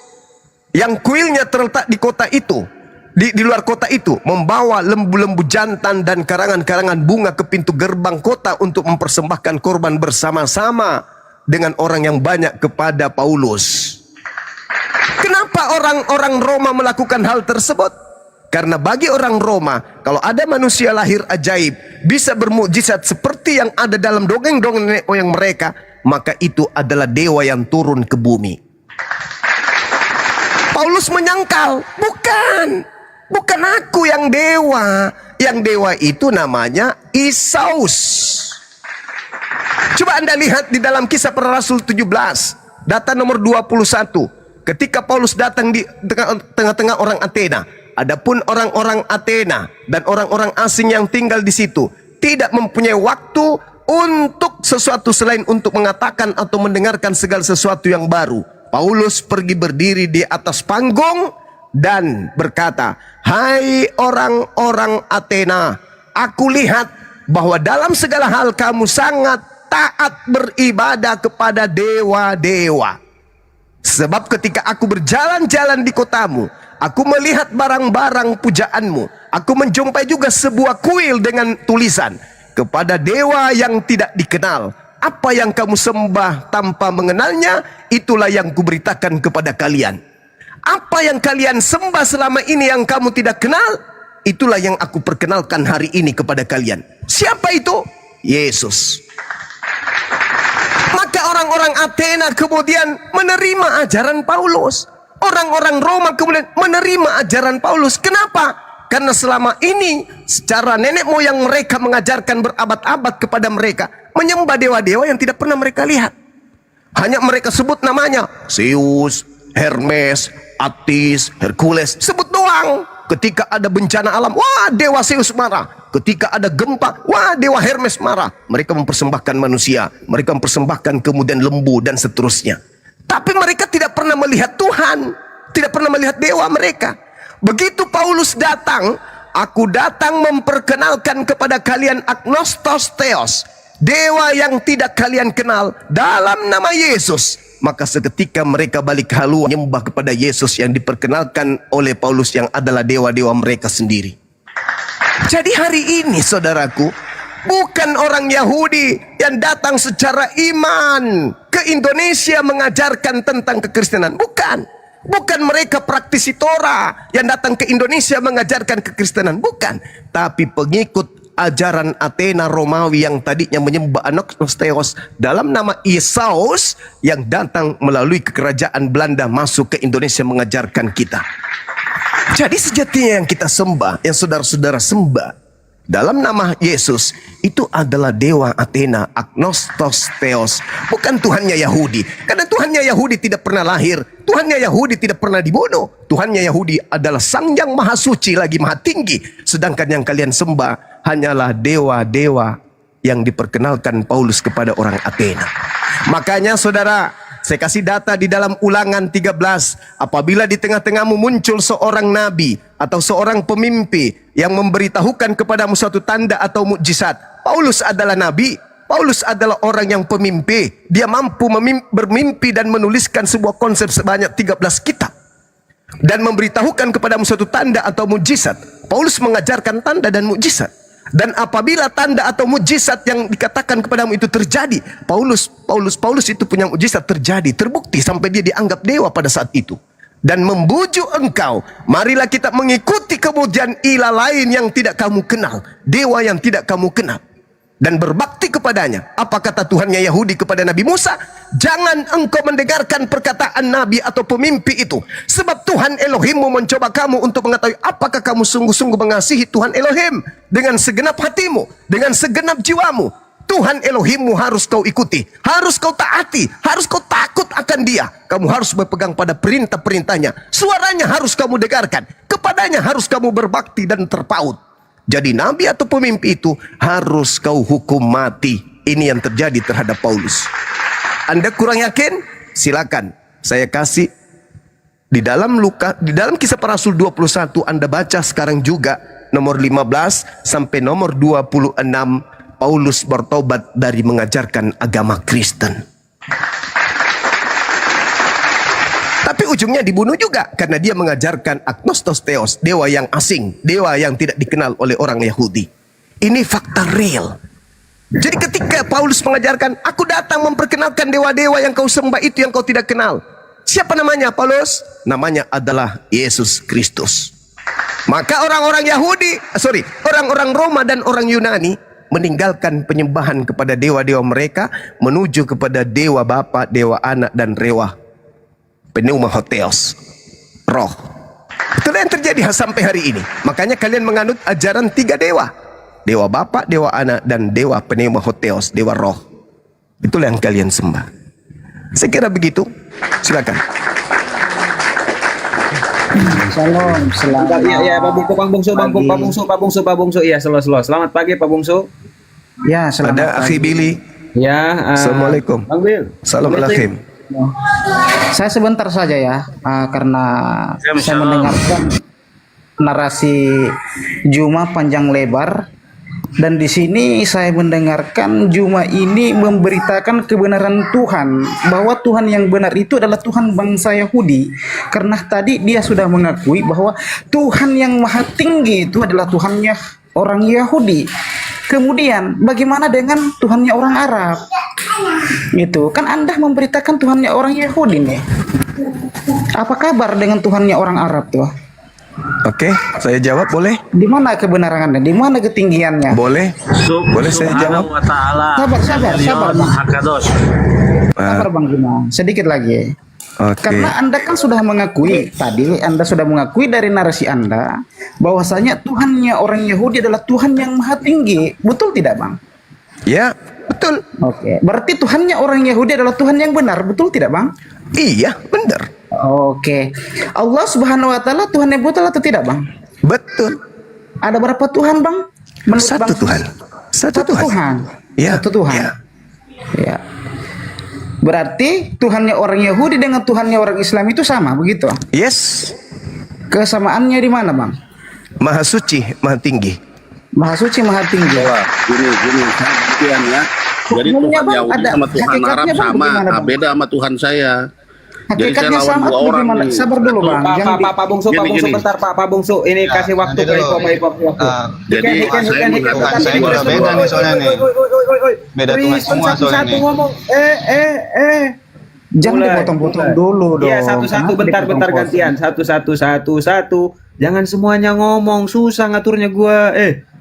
yang kuilnya terletak di kota itu, di luar kota itu, membawa lembu-lembu jantan dan karangan-karangan bunga ke pintu gerbang kota untuk mempersembahkan korban bersama-sama dengan orang yang banyak kepada Paulus. Kenapa orang-orang Roma melakukan hal tersebut? Karena bagi orang Roma, kalau ada manusia lahir ajaib, bisa bermukjizat seperti yang ada dalam dongeng-dongeng nenek moyang mereka, maka itu adalah dewa yang turun ke bumi. Paulus menyangkal, bukan aku yang dewa. Yang dewa itu namanya Isaus. Coba Anda lihat di dalam Kisah Para Rasul 17, data nomor 21. Ketika Paulus datang di tengah-tengah orang Athena, adapun orang-orang Athena dan orang-orang asing yang tinggal di situ tidak mempunyai waktu untuk sesuatu selain untuk mengatakan atau mendengarkan segala sesuatu yang baru. Paulus pergi berdiri di atas panggung dan berkata, "Hai orang-orang Athena, aku lihat bahwa dalam segala hal kamu sangat taat beribadah kepada dewa-dewa. Sebab ketika aku berjalan-jalan di kotamu, aku melihat barang-barang pujaanmu. Aku menjumpai juga sebuah kuil dengan tulisan, kepada dewa yang tidak dikenal. Apa yang kamu sembah tanpa mengenalnya, itulah yang kuberitakan kepada kalian. Apa yang kalian sembah selama ini yang kamu tidak kenal, itulah yang aku perkenalkan hari ini kepada kalian." Siapa itu? Yesus. Maka orang-orang Athena kemudian menerima ajaran Paulus. Orang-orang Roma kemudian menerima ajaran Paulus. Kenapa? Karena selama ini secara nenek moyang mereka mengajarkan berabad-abad kepada mereka menyembah dewa-dewa yang tidak pernah mereka lihat. Hanya mereka sebut namanya Zeus, Hermes, Attis, Hercules. Sebut doang. Ketika ada bencana alam, wah dewa Zeus marah. Ketika ada gempa, wah dewa Hermes marah. Mereka mempersembahkan manusia, mereka mempersembahkan kemudian lembu dan seterusnya. Tapi mereka tidak pernah melihat Tuhan, tidak pernah melihat dewa mereka. Begitu Paulus datang, aku datang memperkenalkan kepada kalian agnostos theos, dewa yang tidak kalian kenal, dalam nama Yesus. Maka seketika mereka balik halu menyembah kepada Yesus yang diperkenalkan oleh Paulus yang adalah dewa-dewa mereka sendiri. Jadi hari ini saudaraku, bukan orang Yahudi yang datang secara iman ke Indonesia mengajarkan tentang kekristenan. Bukan mereka praktisi Torah yang datang ke Indonesia mengajarkan kekristenan. Bukan. Tapi pengikut ajaran Athena Romawi yang tadinya menyembah Anoknosteos dalam nama Isaus yang datang melalui kerajaan Belanda masuk ke Indonesia mengajarkan kita. Jadi sejatinya yang kita sembah, yang saudara-saudara sembah dalam nama Yesus, itu adalah dewa Athena, agnostos theos, bukan Tuhannya Yahudi. Karena Tuhannya Yahudi tidak pernah lahir, Tuhannya Yahudi tidak pernah dibunuh. Tuhannya Yahudi adalah Sang Yang Maha Suci lagi Maha Tinggi. Sedangkan yang kalian sembah hanyalah dewa-dewa yang diperkenalkan Paulus kepada orang Athena. Makanya saudara, saya kasih data di dalam Ulangan 13. Apabila di tengah-tengahmu muncul seorang nabi atau seorang pemimpi yang memberitahukan kepadamu suatu tanda atau mukjizat, Paulus adalah nabi, Paulus adalah orang yang pemimpi. Dia mampu bermimpi dan menuliskan sebuah konsep sebanyak 13 kitab dan memberitahukan kepadamu suatu tanda atau mukjizat. Paulus mengajarkan tanda dan mukjizat. Dan apabila tanda atau mukjizat yang dikatakan kepadamu itu terjadi, Paulus itu punya mukjizat terjadi, terbukti sampai dia dianggap dewa pada saat itu. Dan membujuk engkau, marilah kita mengikuti kemudian ilah lain yang tidak kamu kenal, dewa yang tidak kamu kenal, dan berbakti kepadanya. Apa kata Tuhannya Yahudi kepada Nabi Musa? Jangan engkau mendengarkan perkataan nabi atau pemimpi itu, sebab Tuhan Elohimmu mencoba kamu untuk mengetahui apakah kamu sungguh-sungguh mengasihi Tuhan Elohim dengan segenap hatimu, dengan segenap jiwamu. Tuhan Elohimmu harus kau ikuti, harus kau taati, harus kau takut akan Dia. Kamu harus berpegang pada perintah-perintahnya, suaranya harus kamu dengarkan, kepadanya harus kamu berbakti dan terpaut. Jadi nabi atau pemimpi itu harus kau hukum mati. Ini yang terjadi terhadap Paulus. Anda kurang yakin? Silakan saya kasih di dalam Kisah Para Rasul 21. Anda baca sekarang juga nomor 15 sampai nomor 26 Paulus bertobat dari mengajarkan agama Kristen. Tapi ujungnya dibunuh juga karena dia mengajarkan agnostos theos, dewa yang asing, dewa yang tidak dikenal oleh orang Yahudi. Ini fakta real. Jadi ketika Paulus mengajarkan, aku datang memperkenalkan dewa-dewa yang kau sembah itu yang kau tidak kenal. Siapa namanya Paulus? Namanya adalah Yesus Kristus. Maka orang-orang orang-orang Roma dan orang Yunani meninggalkan penyembahan kepada dewa-dewa mereka, menuju kepada dewa Bapa, dewa Anak, dan dewa Pneumahotheos, roh. Itulah yang terjadi sampai hari ini. Makanya kalian menganut ajaran 3 dewa. Dewa Bapa, dewa Anak, dan dewa Pneumahotheos, dewa roh. Itulah yang kalian sembah. Saya kira begitu. Silakan. Shalom, selamat. Ya, Pak Bungsu. Iya, selamat. Selamat pagi, Pak Bungsu. Ya, selamat Ada pagi. Akhi Billy. Ya, Assalamualaikum. Bang Bil. Assalamualaikum. Saya sebentar saja ya, karena saya mendengarkan narasi Juma panjang lebar, dan di sini saya mendengarkan Juma ini memberitakan kebenaran Tuhan, bahwa Tuhan yang benar itu adalah Tuhan bangsa Yahudi, karena tadi dia sudah mengakui bahwa Tuhan yang maha tinggi itu adalah Tuhannya orang Yahudi. Kemudian bagaimana dengan Tuhannya orang Arab? Itu kan Anda memberitakan Tuhannya orang Yahudi nih. Apa kabar dengan Tuhannya orang Arab tuh? Oke, saya jawab boleh? Di mana kebenarannya? Di mana ketinggiannya? Boleh. Boleh saya jawab? Sabar Bang. Sabar Bang Juma. Sedikit lagi. Oke. Karena Anda kan sudah mengakui tadi, Anda sudah mengakui dari narasi Anda bahwasanya Tuhannya orang Yahudi adalah Tuhan yang maha tinggi. Betul tidak, Bang? Ya, betul. Oke. Berarti Tuhannya orang Yahudi adalah Tuhan yang benar. Betul tidak, Bang? Iya, benar. Oke. Allah Subhanahu wa taala Tuhan yang betul atau tidak, Bang? Betul. Ada berapa Tuhan, Bang? Menurut Satu Bang? Tuhan. Satu Tuhan. Ya. Satu Tuhan. Ya. Ya. Berarti Tuhannya orang Yahudi dengan Tuhannya orang Islam itu sama, begitu? Yes. Kesamaannya di mana, Bang? Maha suci, maha tinggi. Maha suci, maha tinggi. Wah, gini, sekian ya. Jadi Hukumnya, Tuhan Bang, Yahudi ada sama Tuhan hakikatnya, Arab Bang, sama, bagaimana, Bang? beda sama Tuhan saya. Jadi saya Hakikatnya lawan sama 2 atau orang bagaimana? nih. Sabar dulu, Bang. Jangan di- Pak Bungsu, Gini. bentar Pak Bungsu. Ini kasih waktu ke Iko, waktu. Jadi saya mengatakan saya udah beda nih soalnya nih. Beda Tuhan semua soalnya nih. ngomong. Jangan Mulai. dipotong-potong dulu dong. Iya, satu-satu, Kenapa bentar dipotong-potong? gantian. Satu. Jangan semuanya ngomong, susah ngaturnya gua.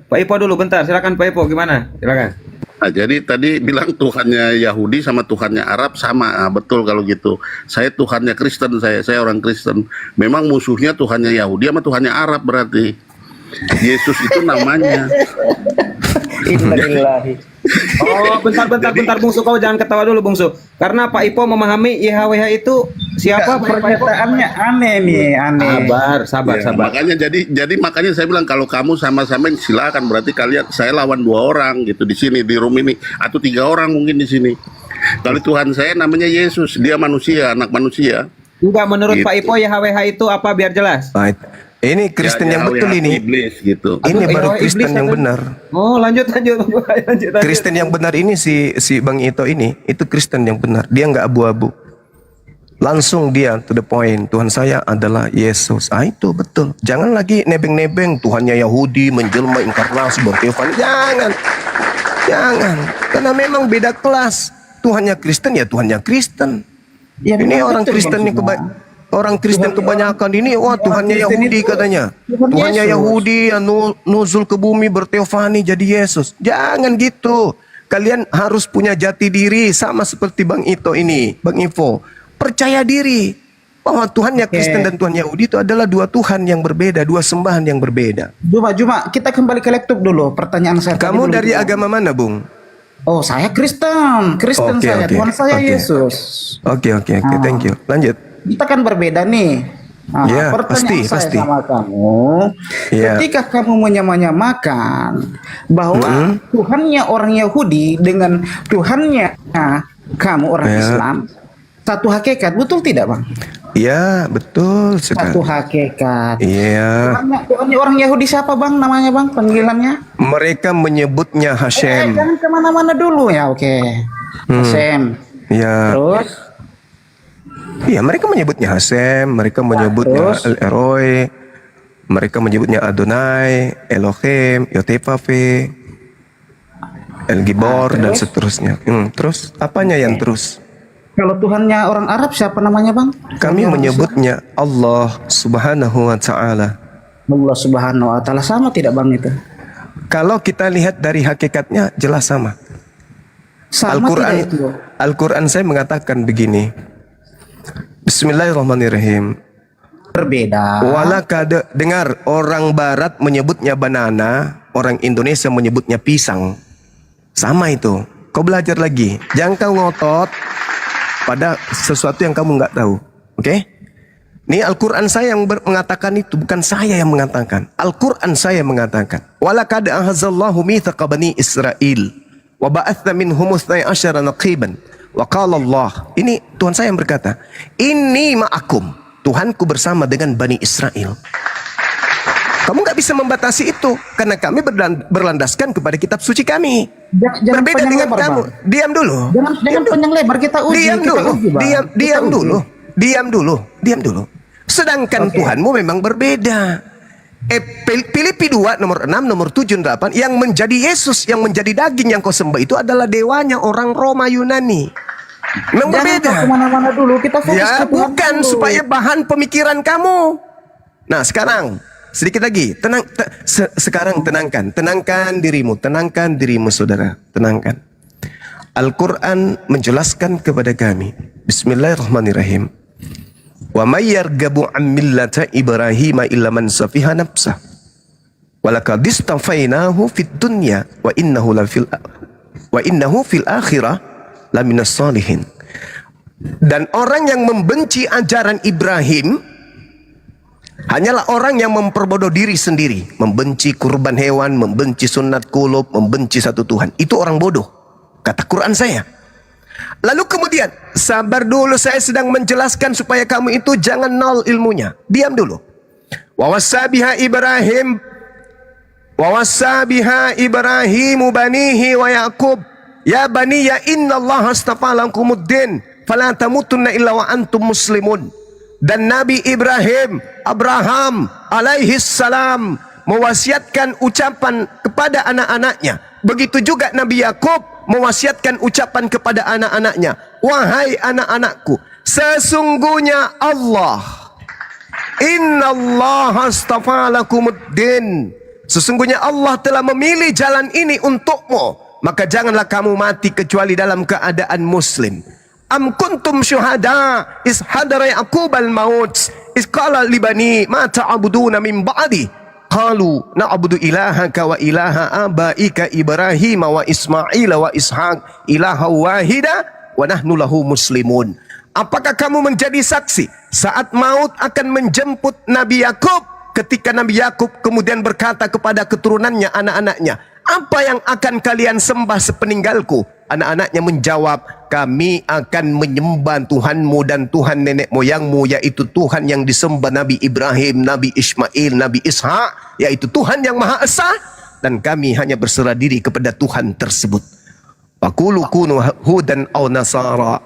Pak Ipo dulu bentar, silakan Pak Ipo, gimana? Silakan. Nah, jadi tadi bilang Tuhannya Yahudi sama Tuhannya Arab sama. Ah, betul kalau gitu. Saya Tuhannya Kristen, saya orang Kristen. Memang musuhnya Tuhannya Yahudi sama Tuhannya Arab berarti. Yesus itu namanya. Innalillahi. Oh, bentar Bungsu, kau jangan ketawa dulu Bungsu. Karena Pak Ipo memahami YHWH itu siapa? Pak Ipo? Pernyataannya aneh nih, aneh. Sabar. Makanya saya bilang kalau kamu sama-sama silakan, berarti saya lawan 2 orang gitu di sini di room ini, atau 3 orang mungkin di sini. Kalau Tuhan saya namanya Yesus, dia manusia, anak manusia. Enggak, menurut Gitu. Pak Ipo YHWH itu apa biar jelas? Right. Ini Kristen yang betul ini. Iblis gitu. Ini Aduh, baru iblis Kristen yang apa? benar. Oh, lanjut. Kristen yang benar ini si Bang Ito ini, itu Kristen yang benar. Dia nggak abu-abu. Langsung dia to the point. Tuhan saya adalah Yesus. Itu betul. Jangan lagi nebeng-nebeng Tuhannya Yahudi menjelma inkarnasi berteofani. Jangan. Karena memang beda kelas. Tuhannya Kristen ya Tuhannya Kristen. Ya, Ini memang orang betul, Kristen Bang nih Juma. orang Kristen kebanyakan ini, wah Tuhannya Kristen Yahudi itu katanya. Tuhan Tuhannya Yesus. Yahudi yang nuzul ke bumi berteofani jadi Yesus. Jangan gitu. Kalian harus punya jati diri sama seperti Bang Ito ini, Bang Info. Percaya diri bahwa Tuhannya Kristen dan Tuhan Yahudi itu adalah 2 Tuhan yang berbeda, 2 sembahan yang berbeda. Juma, kita kembali ke laptop dulu. Pertanyaan saya. tadi Kamu belum dari dijawab. agama mana, Bung? Oh, saya Kristen. Oke, Saya. oke. Tuhan saya Oke. Yesus. Oke, thank you. Lanjut. Kita kan berbeda nih. Ya, Pertanyaan saya pasti. sama kamu, Ya. ketika kamu menyamakan bahwa Tuhannya orang Yahudi dengan Tuhannya kamu orang Ya. Islam, satu hakikat, betul tidak Bang? Ya, betul Satu sekali. hakikat. Iya. Tuhannya orang Yahudi siapa Bang namanya Bang, panggilannya? Mereka menyebutnya Hashem. Jangan kemana-mana dulu ya, oke. Hashem. Ya. Terus? Iya, mereka menyebutnya Hashem, mereka menyebutnya terus? El-Eroi, mereka menyebutnya Adonai, Elohim, Yotefafe, El-Gibor, dan terus? seterusnya. Terus, apanya yang terus? Kalau Tuhannya orang Arab siapa namanya Bang? Kami Orang menyebutnya Allah Subhanahu wa Ta'ala. Allah Subhanahu wa Ta'ala, sama tidak Bang itu? Kalau kita lihat dari hakikatnya jelas sama. Sama Al-Quran, tidak itu? Al-Quran saya mengatakan begini. Bismillahirrahmanirrahim. Berbeda. Dengar, orang Barat menyebutnya banana, orang Indonesia menyebutnya pisang. Sama itu. Kau belajar lagi. Jangan kau ngotot pada sesuatu yang kamu nggak tahu. Oke? Ini Al-Quran saya yang mengatakan itu, bukan saya yang mengatakan. Al-Quran saya mengatakan. Walaqad ahazallahu mithaqa bani Israil wa ba'athna minhum 12 naqiban. Wa qala Allah. Ini Tuhan saya yang berkata, "Inni ma'akum." Tuhanku bersama dengan Bani Israel. Kamu nggak bisa membatasi itu karena kami berlandaskan kepada kitab suci kami. Jangan Berbeda panjang dengan lebar, kamu. Bang. Diam dulu. Jangan panjang lebar, kita uji. Diam kita dulu. uji, Bang. Diam Kita dulu. uji. Diam dulu. Sedangkan Tuhanmu memang berbeda. Filipi 2 nomor 6 nomor 7 dan 8 yang menjadi Yesus, yang menjadi daging yang kau sembah itu adalah dewanya orang Roma Yunani. Memang Jangan berbeda. kau kemana-mana dulu, kita fokus Ya, ke Tuhan bukan dulu. supaya bahan pemikiran kamu. Nah, sekarang sedikit lagi. Sekarang tenangkan dirimu saudara, tenangkan. Al-Quran menjelaskan kepada kami. Bismillahirrahmanirrahim. Wa may yarghabu an millata Ibrahim illa man safiha nafsah. Wa laqad istafainahu fid dunya wa innahu fil akhirah laminas salihin. Dan orang yang membenci ajaran Ibrahim hanyalah orang yang memperbodoh diri sendiri, membenci kurban hewan, membenci sunat kulub, membenci satu Tuhan. Itu orang bodoh, kata Quran saya. Lalu kemudian, sabar dulu, saya sedang menjelaskan supaya kamu itu jangan nol ilmunya. Diam dulu. Wa wassa biha Ibrahimu banihi wa Yaqub. Ya baniya innallaha astafa lakumuddin fala tamutunna illa wa antum muslimun. Dan Nabi Abraham alaihi salam mewasiatkan ucapan kepada anak-anaknya. Begitu juga Nabi Yakub mewasiatkan ucapan kepada anak-anaknya. Wahai anak-anakku, sesungguhnya Allah, innallaha astafa lakumuddin, sesungguhnya Allah telah memilih jalan ini untukmu, maka janganlah kamu mati kecuali dalam keadaan muslim. Am kuntum syuhada is hadara Yaqub al-maut is qala li bani ma ta'buduna min ba'di qalu na'budu ilahaka wa ilaha abaika Ibrahim wa Ismail wa Ishaq ilaha wahida wa nahnu lahu muslimun. Apakah kamu menjadi saksi saat maut akan menjemput Nabi Yakub, ketika Nabi Yakub kemudian berkata kepada keturunannya, anak-anaknya, apa yang akan kalian sembah sepeninggalku? Anak-anaknya menjawab, kami akan menyembah Tuhanmu dan Tuhan nenek moyangmu, yaitu Tuhan yang disembah Nabi Ibrahim, Nabi Ismail, Nabi Ishak, yaitu Tuhan yang Maha Esa, dan kami hanya berserah diri kepada Tuhan tersebut. Faqulu kunu hudan aw nasara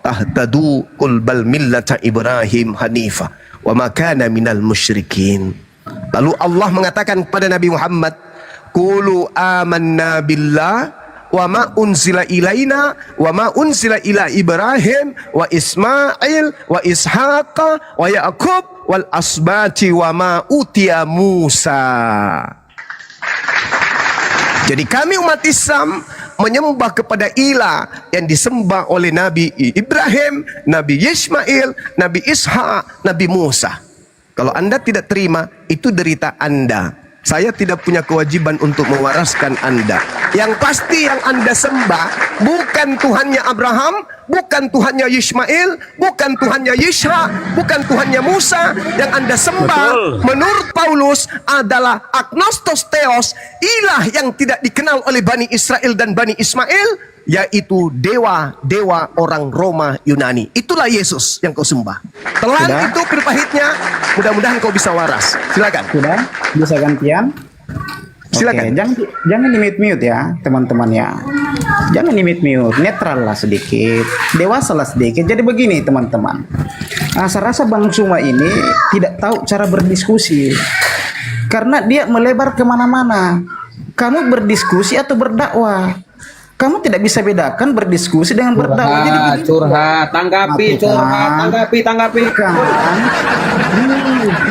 tahtadu qul bal millata Ibrahim hanifa wa ma kana minal musyrikin. Lalu Allah mengatakan kepada Nabi Muhammad, qulu amanna billah wa ma unzila ilaina wa ma unzila ila Ibrahim wa Ismail wa Ishaq wa Yaqub wal asbati wa ma utiya Musa. Jadi kami umat Islam menyembah kepada ilah yang disembah oleh Nabi Ibrahim, Nabi Ismail, Nabi Ishaq, Nabi Musa. Kalau Anda tidak terima, itu derita Anda. Saya tidak punya kewajiban untuk mewaraskan Anda. Yang pasti yang Anda sembah bukan Tuhannya Abraham, bukan Tuhannya Ismail, bukan Tuhannya Yishak, bukan Tuhannya Musa. Yang Anda sembah menurut Paulus adalah agnostos theos, ilah yang tidak dikenal oleh Bani Israel dan Bani Ismail, yaitu dewa-dewa orang Roma Yunani. Itulah Yesus yang kau sembah. Telan Sudah? itu pil pahitnya, mudah-mudahan kau bisa waras. Silakan. Sudah? Bisa gantian? Silakan. Oke, jangan di mute ya teman-teman ya. Jangan di mute, netral lah sedikit, dewasa lah sedikit. Jadi begini teman-teman, saya rasa Bang Suma ini tidak tahu cara berdiskusi karena dia melebar kemana-mana. Kamu berdiskusi atau berdakwah? Kamu tidak bisa bedakan berdiskusi dengan berdakwah. Jadi begini. Curhat, tanggapi, tanggapi. Kan?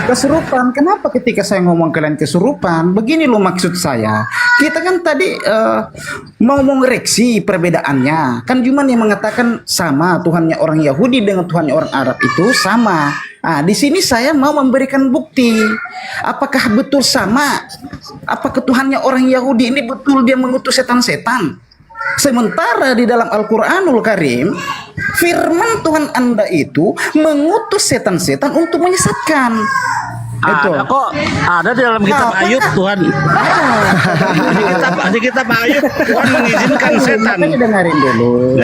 Kesurupan. Kenapa ketika saya ngomong kalian kesurupan? Begini loh maksud saya. Kita kan tadi mau mengoreksi perbedaannya. Kan Juman yang mengatakan sama Tuhannya orang Yahudi dengan Tuhannya orang Arab itu sama. Di sini saya mau memberikan bukti. Apakah betul sama? Apakah Tuhannya orang Yahudi ini betul dia mengutus setan-setan? Sementara di dalam Al-Quranul Karim, firman Tuhan Anda itu mengutus setan-setan untuk menyesatkan. Itu. Ada kok, ada di dalam kitab Ayub Tuhan. Di kitab Ayub Tuhan mengizinkan setan. Makanya dengerin dulu.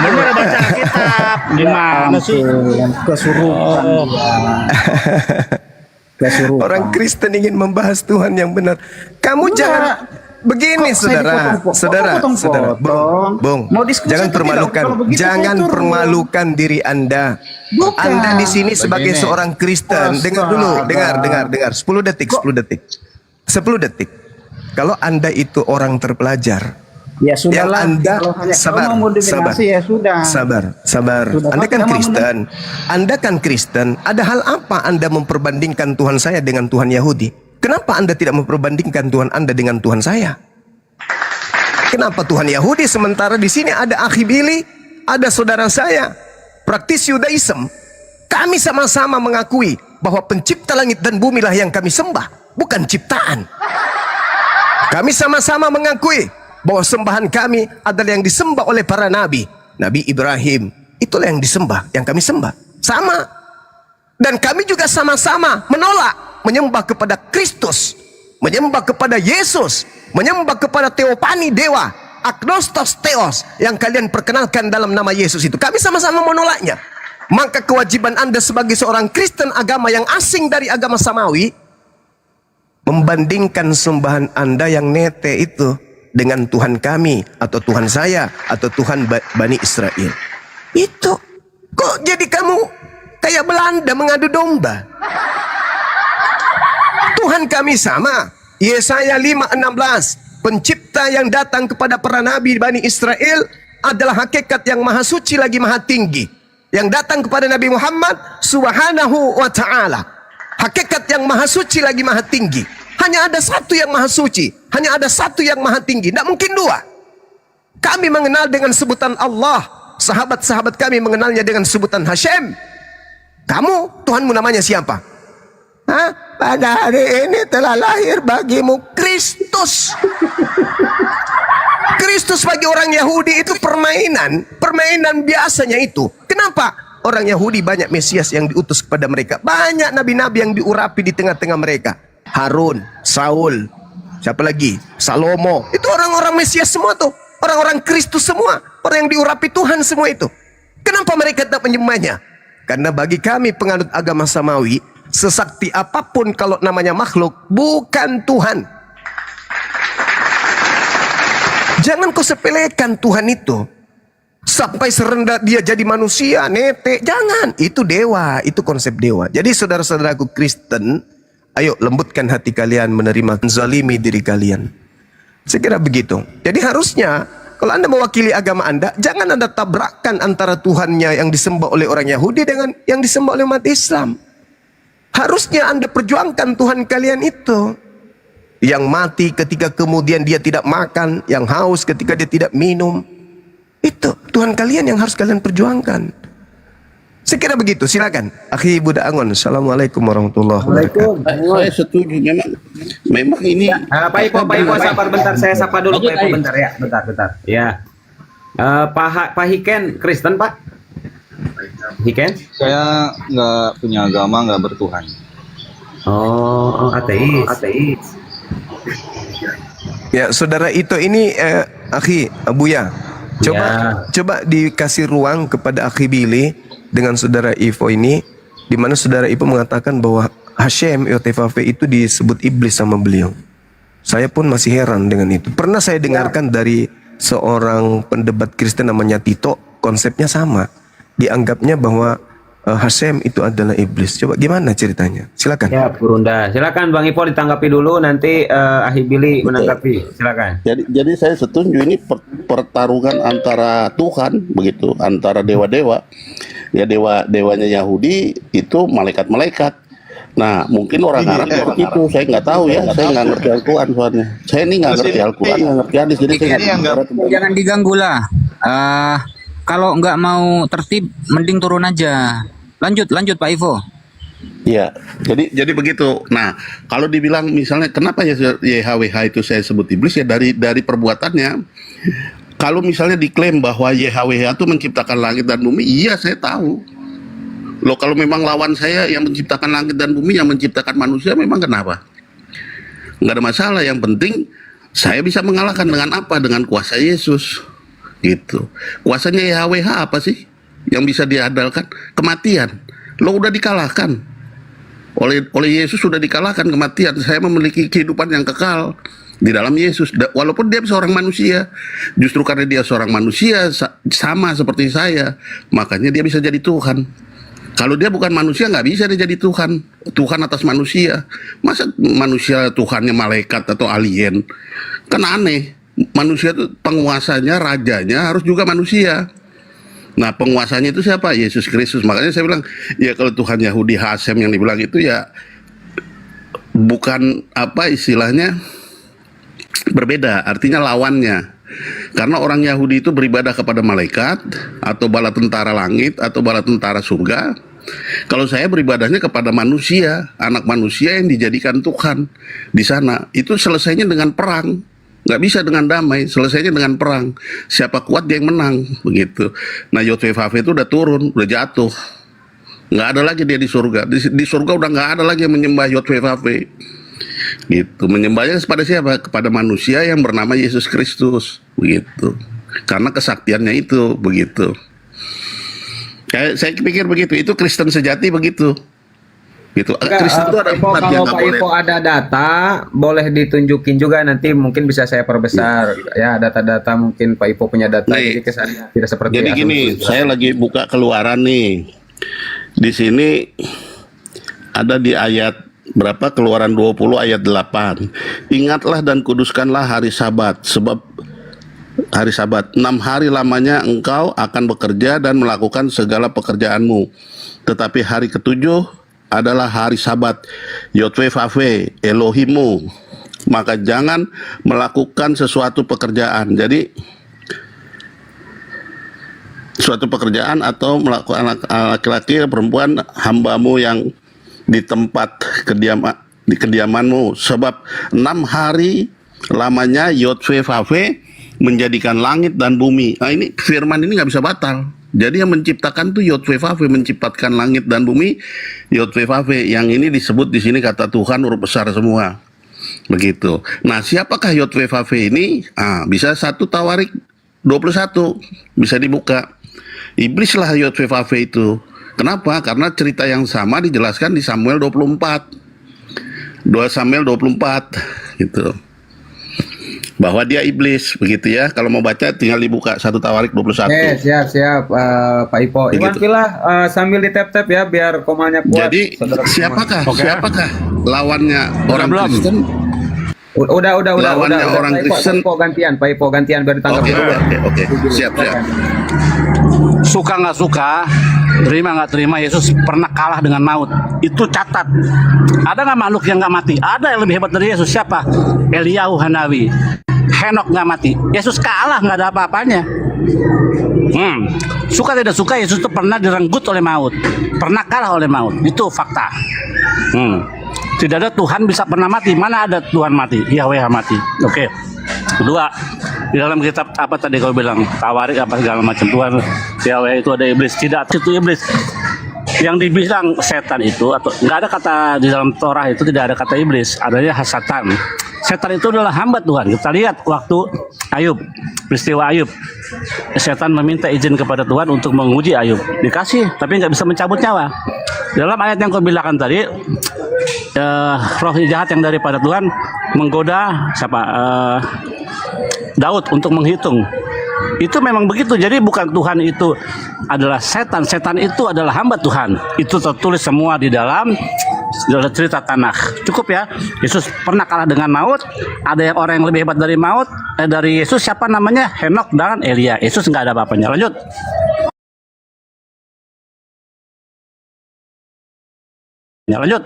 Benar baca kitab. Gimana sih? Kesurupan. Kesurupan. Orang Kristen ingin membahas Tuhan yang benar. Kamu jangan begini, saudara, Bung, jangan permalukan, permalukan diri Anda. Anda di sini sebagai seorang Kristen, dengar dulu, dengar, 10 detik. Kalau Anda itu orang terpelajar, ya sudah lah. Sabar. Anda kan Kristen. Ada hal apa Anda memperbandingkan Tuhan saya dengan Tuhan Yahudi? Kenapa Anda tidak memperbandingkan Tuhan Anda dengan Tuhan saya? Kenapa Tuhan Yahudi sementara di sini ada akhi Billy, ada saudara saya, praktis Yudaism. Kami sama-sama mengakui bahwa pencipta langit dan bumi lah yang kami sembah, bukan ciptaan. Kami sama-sama mengakui bahwa sembahan kami adalah yang disembah oleh para nabi. Nabi Ibrahim, itulah yang disembah, yang kami sembah. Sama. Dan kami juga sama-sama menolak menyembah kepada Kristus, menyembah kepada Yesus, menyembah kepada Teopani dewa, agnostos theos yang kalian perkenalkan dalam nama Yesus itu. Kami sama-sama menolaknya. Maka kewajiban Anda sebagai seorang Kristen agama yang asing dari agama samawi, membandingkan sembahan Anda yang nete itu dengan Tuhan kami, atau Tuhan saya, atau Tuhan Bani Israel. Itu kok jadi kamu kayak Belanda mengadu domba? Tuhan kami sama. Yesaya 5:16, pencipta yang datang kepada para nabi Bani Israel adalah hakikat yang maha suci lagi maha tinggi. Yang datang kepada Nabi Muhammad subhanahu wa ta'ala, hakikat yang maha suci lagi maha tinggi. Hanya ada satu yang maha suci, hanya ada satu yang maha tinggi, tidak mungkin dua. Kami mengenal dengan sebutan Allah, sahabat-sahabat kami mengenalnya dengan sebutan Hashem. Kamu, Tuhanmu namanya siapa? Pada hari ini telah lahir bagimu Kristus. Kristus bagi orang Yahudi itu permainan biasanya itu. Kenapa? Orang Yahudi banyak Mesias yang diutus kepada mereka. Banyak nabi-nabi yang diurapi di tengah-tengah mereka. Harun, Saul, siapa lagi? Salomo. Itu orang-orang Mesias semua tuh. Orang-orang Kristus semua. Orang yang diurapi Tuhan semua itu. Kenapa mereka tak menyembahnya? Karena bagi kami penganut agama samawi, sesakti apapun kalau namanya makhluk, bukan Tuhan. Jangan kau sepelekan Tuhan itu sampai serendah dia jadi manusia, nete. Jangan, itu dewa, itu konsep dewa. Jadi saudara-saudaraku Kristen, ayo lembutkan hati kalian menerima zalimi diri kalian. Saya kira begitu. Jadi harusnya kalau Anda mewakili agama Anda, jangan Anda tabrakkan antara Tuhannya yang disembah oleh orang Yahudi dengan yang disembah oleh umat Islam. Harusnya Anda perjuangkan Tuhan kalian itu. Yang mati ketika kemudian dia tidak makan, yang haus ketika dia tidak minum. Itu Tuhan kalian yang harus kalian perjuangkan. Saya kira begitu, silakan. Akhi Buddha Angon, Assalamualaikum warahmatullahi wabarakatuh. Saya setuju, memang ini. Pak Ipo, sabar bentar, saya sapa dulu Pak Ipo bentar ya, bentar. Ya. Pak Hiken Kristen Pak? Hiken? Saya nggak punya agama, nggak bertuhan. Oh, ateis. Ya, saudara Ito ini Akhi Abuya. Coba dikasih ruang kepada Akhi Billy dengan saudara Ivo ini, di mana saudara Ivo mengatakan bahwa Hashem Yotevave itu disebut iblis sama beliau. Saya pun masih heran dengan itu. Pernah saya dengarkan dari seorang pendebat Kristen namanya Tito, konsepnya sama. Dianggapnya bahwa Hashem itu adalah iblis. Coba gimana ceritanya? Silakan. Ya, Burunda. Silakan Bang Ipo ditanggapi dulu, nanti Akhi Billy menanggapi. Silakan. Jadi saya setuju ini pertarungan antara Tuhan begitu, antara dewa-dewa. Ya dewanya Yahudi itu malaikat-malaikat. Nah mungkin orang Arab seperti itu, saya nggak tahu ya, saya nggak ngerti Al-Quran soalnya. Saya ini nggak ngerti Al-Quran, nggak ngerti hadis, jadi saya Jangan diganggu lah. Kalau nggak mau tertib, mending turun aja. Lanjut Pak Ivo. Ya, jadi begitu. Nah, kalau dibilang misalnya kenapa ya YHWH itu saya sebut iblis, ya dari perbuatannya. Kalau misalnya diklaim bahwa YHWH itu menciptakan langit dan bumi, iya saya tahu. Loh, kalau memang lawan saya yang menciptakan langit dan bumi, yang menciptakan manusia, memang kenapa? Nggak ada masalah. Yang penting saya bisa mengalahkan dengan apa? Dengan kuasa Yesus. Gitu. Kuasanya YHWH apa sih yang bisa diandalkan? Kematian. Lo udah dikalahkan oleh Yesus, sudah dikalahkan kematian. Saya memiliki kehidupan yang kekal di dalam Yesus, walaupun dia seorang manusia. Justru karena dia seorang manusia sama seperti saya, makanya dia bisa jadi Tuhan. Kalau dia bukan manusia, nggak bisa dia jadi Tuhan. Tuhan atas manusia. Masa manusia Tuhannya malaikat atau alien? Kan aneh. Manusia itu penguasanya, rajanya harus juga manusia. Nah penguasanya itu siapa? Yesus Kristus. Makanya saya bilang, ya kalau Tuhan Yahudi Hashem yang dibilang itu ya bukan apa istilahnya, berbeda, artinya lawannya. Karena orang Yahudi itu beribadah kepada malaikat atau bala tentara langit atau bala tentara surga. Kalau saya beribadahnya kepada manusia, anak manusia yang dijadikan Tuhan di sana. Itu selesainya dengan perang, nggak bisa dengan damai, selesainya dengan perang. Siapa kuat dia yang menang, begitu. Nah Yotevave itu udah turun, udah jatuh, nggak ada lagi dia di surga. Di surga udah nggak ada lagi yang menyembah Yotevave. Gitu, menyembahnya kepada siapa? Kepada manusia yang bernama Yesus Kristus, begitu. Karena kesaktiannya itu, begitu. Saya pikir begitu. Itu Kristen sejati begitu. Gitu. Kristen itu ada empat yang kalau Pak Ivo ada data, boleh ditunjukin juga, nanti mungkin bisa saya perbesar. Ya, data-data mungkin Pak Ivo punya data. Jadi kesannya tidak seperti. Jadi gini, saya lagi buka keluaran nih. Di sini ada di ayat berapa? Keluaran 20 ayat 8. Ingatlah dan kuduskanlah hari Sabat, sebab hari Sabat 6 hari lamanya engkau akan bekerja dan melakukan segala pekerjaanmu. Tetapi hari ketujuh adalah hari Sabat Yotevave Elohimmu, maka jangan melakukan sesuatu pekerjaan. Jadi suatu pekerjaan atau melakukan laki-laki perempuan hambamu yang di tempat kediamanmu, sebab 6 hari lamanya Yotevave menjadikan langit dan bumi. Nah ini firman ini nggak bisa batal. Jadi yang menciptakan tuh Yotevave, menciptakan langit dan bumi Yotevave. Yang ini disebut di sini kata Tuhan huruf besar semua, begitu. Nah siapakah Yotevave ini? Bisa 1 Tawarik 21 bisa dibuka. Iblis lah Yotevave itu. Kenapa? Karena cerita yang sama dijelaskan di Samuel 24. 2 Samuel 24 gitu. Bahwa dia iblis, begitu ya. Kalau mau baca tinggal dibuka 1 Tawarik 21. Siap Pak Ipo. Iwan Pilah sambil di tap-tap ya biar komalnya kuat. Jadi siapakah lawannya orang Kristen? Udah. Lawannya orang Kristen. Pak Ipo gantian biar ditanggapi dulu. Oke. Siap. Suka nggak suka, terima nggak terima, Yesus pernah kalah dengan maut. Itu catat. Ada nggak makhluk yang nggak mati? Ada yang lebih hebat dari Yesus. Siapa? Eliyahu Hanawi. Henok nggak mati. Yesus kalah, nggak ada apa-apanya. Suka tidak suka, Yesus itu pernah direnggut oleh maut, pernah kalah oleh maut. Itu fakta. Tidak ada Tuhan bisa pernah mati. Mana ada Tuhan mati? Yahweh mati. Oke. Kedua, di dalam kitab apa tadi kau bilang, Tawarik apa segala macam Tuhan Yahweh itu ada iblis, tidak itu iblis. Yang dibilang setan itu atau nggak ada kata di dalam Torah itu, tidak ada kata iblis, adanya hasatan. Setan itu adalah hamba Tuhan. Kita lihat waktu Ayub, peristiwa Ayub, setan meminta izin kepada Tuhan untuk menguji Ayub, dikasih tapi nggak bisa mencabut nyawa. Dalam ayat yang kau bilangkan tadi, roh jahat yang daripada Tuhan menggoda siapa, Daud untuk menghitung. Itu memang begitu. Jadi bukan Tuhan itu adalah setan, setan itu adalah hamba Tuhan. Itu tertulis semua di dalam cerita Tanakh. Cukup ya. Yesus pernah kalah dengan maut. Ada yang orang yang lebih hebat dari maut, dari Yesus, siapa namanya? Henok dan Elia. Yesus nggak ada apa-apanya. Lanjut. Ya, lanjut.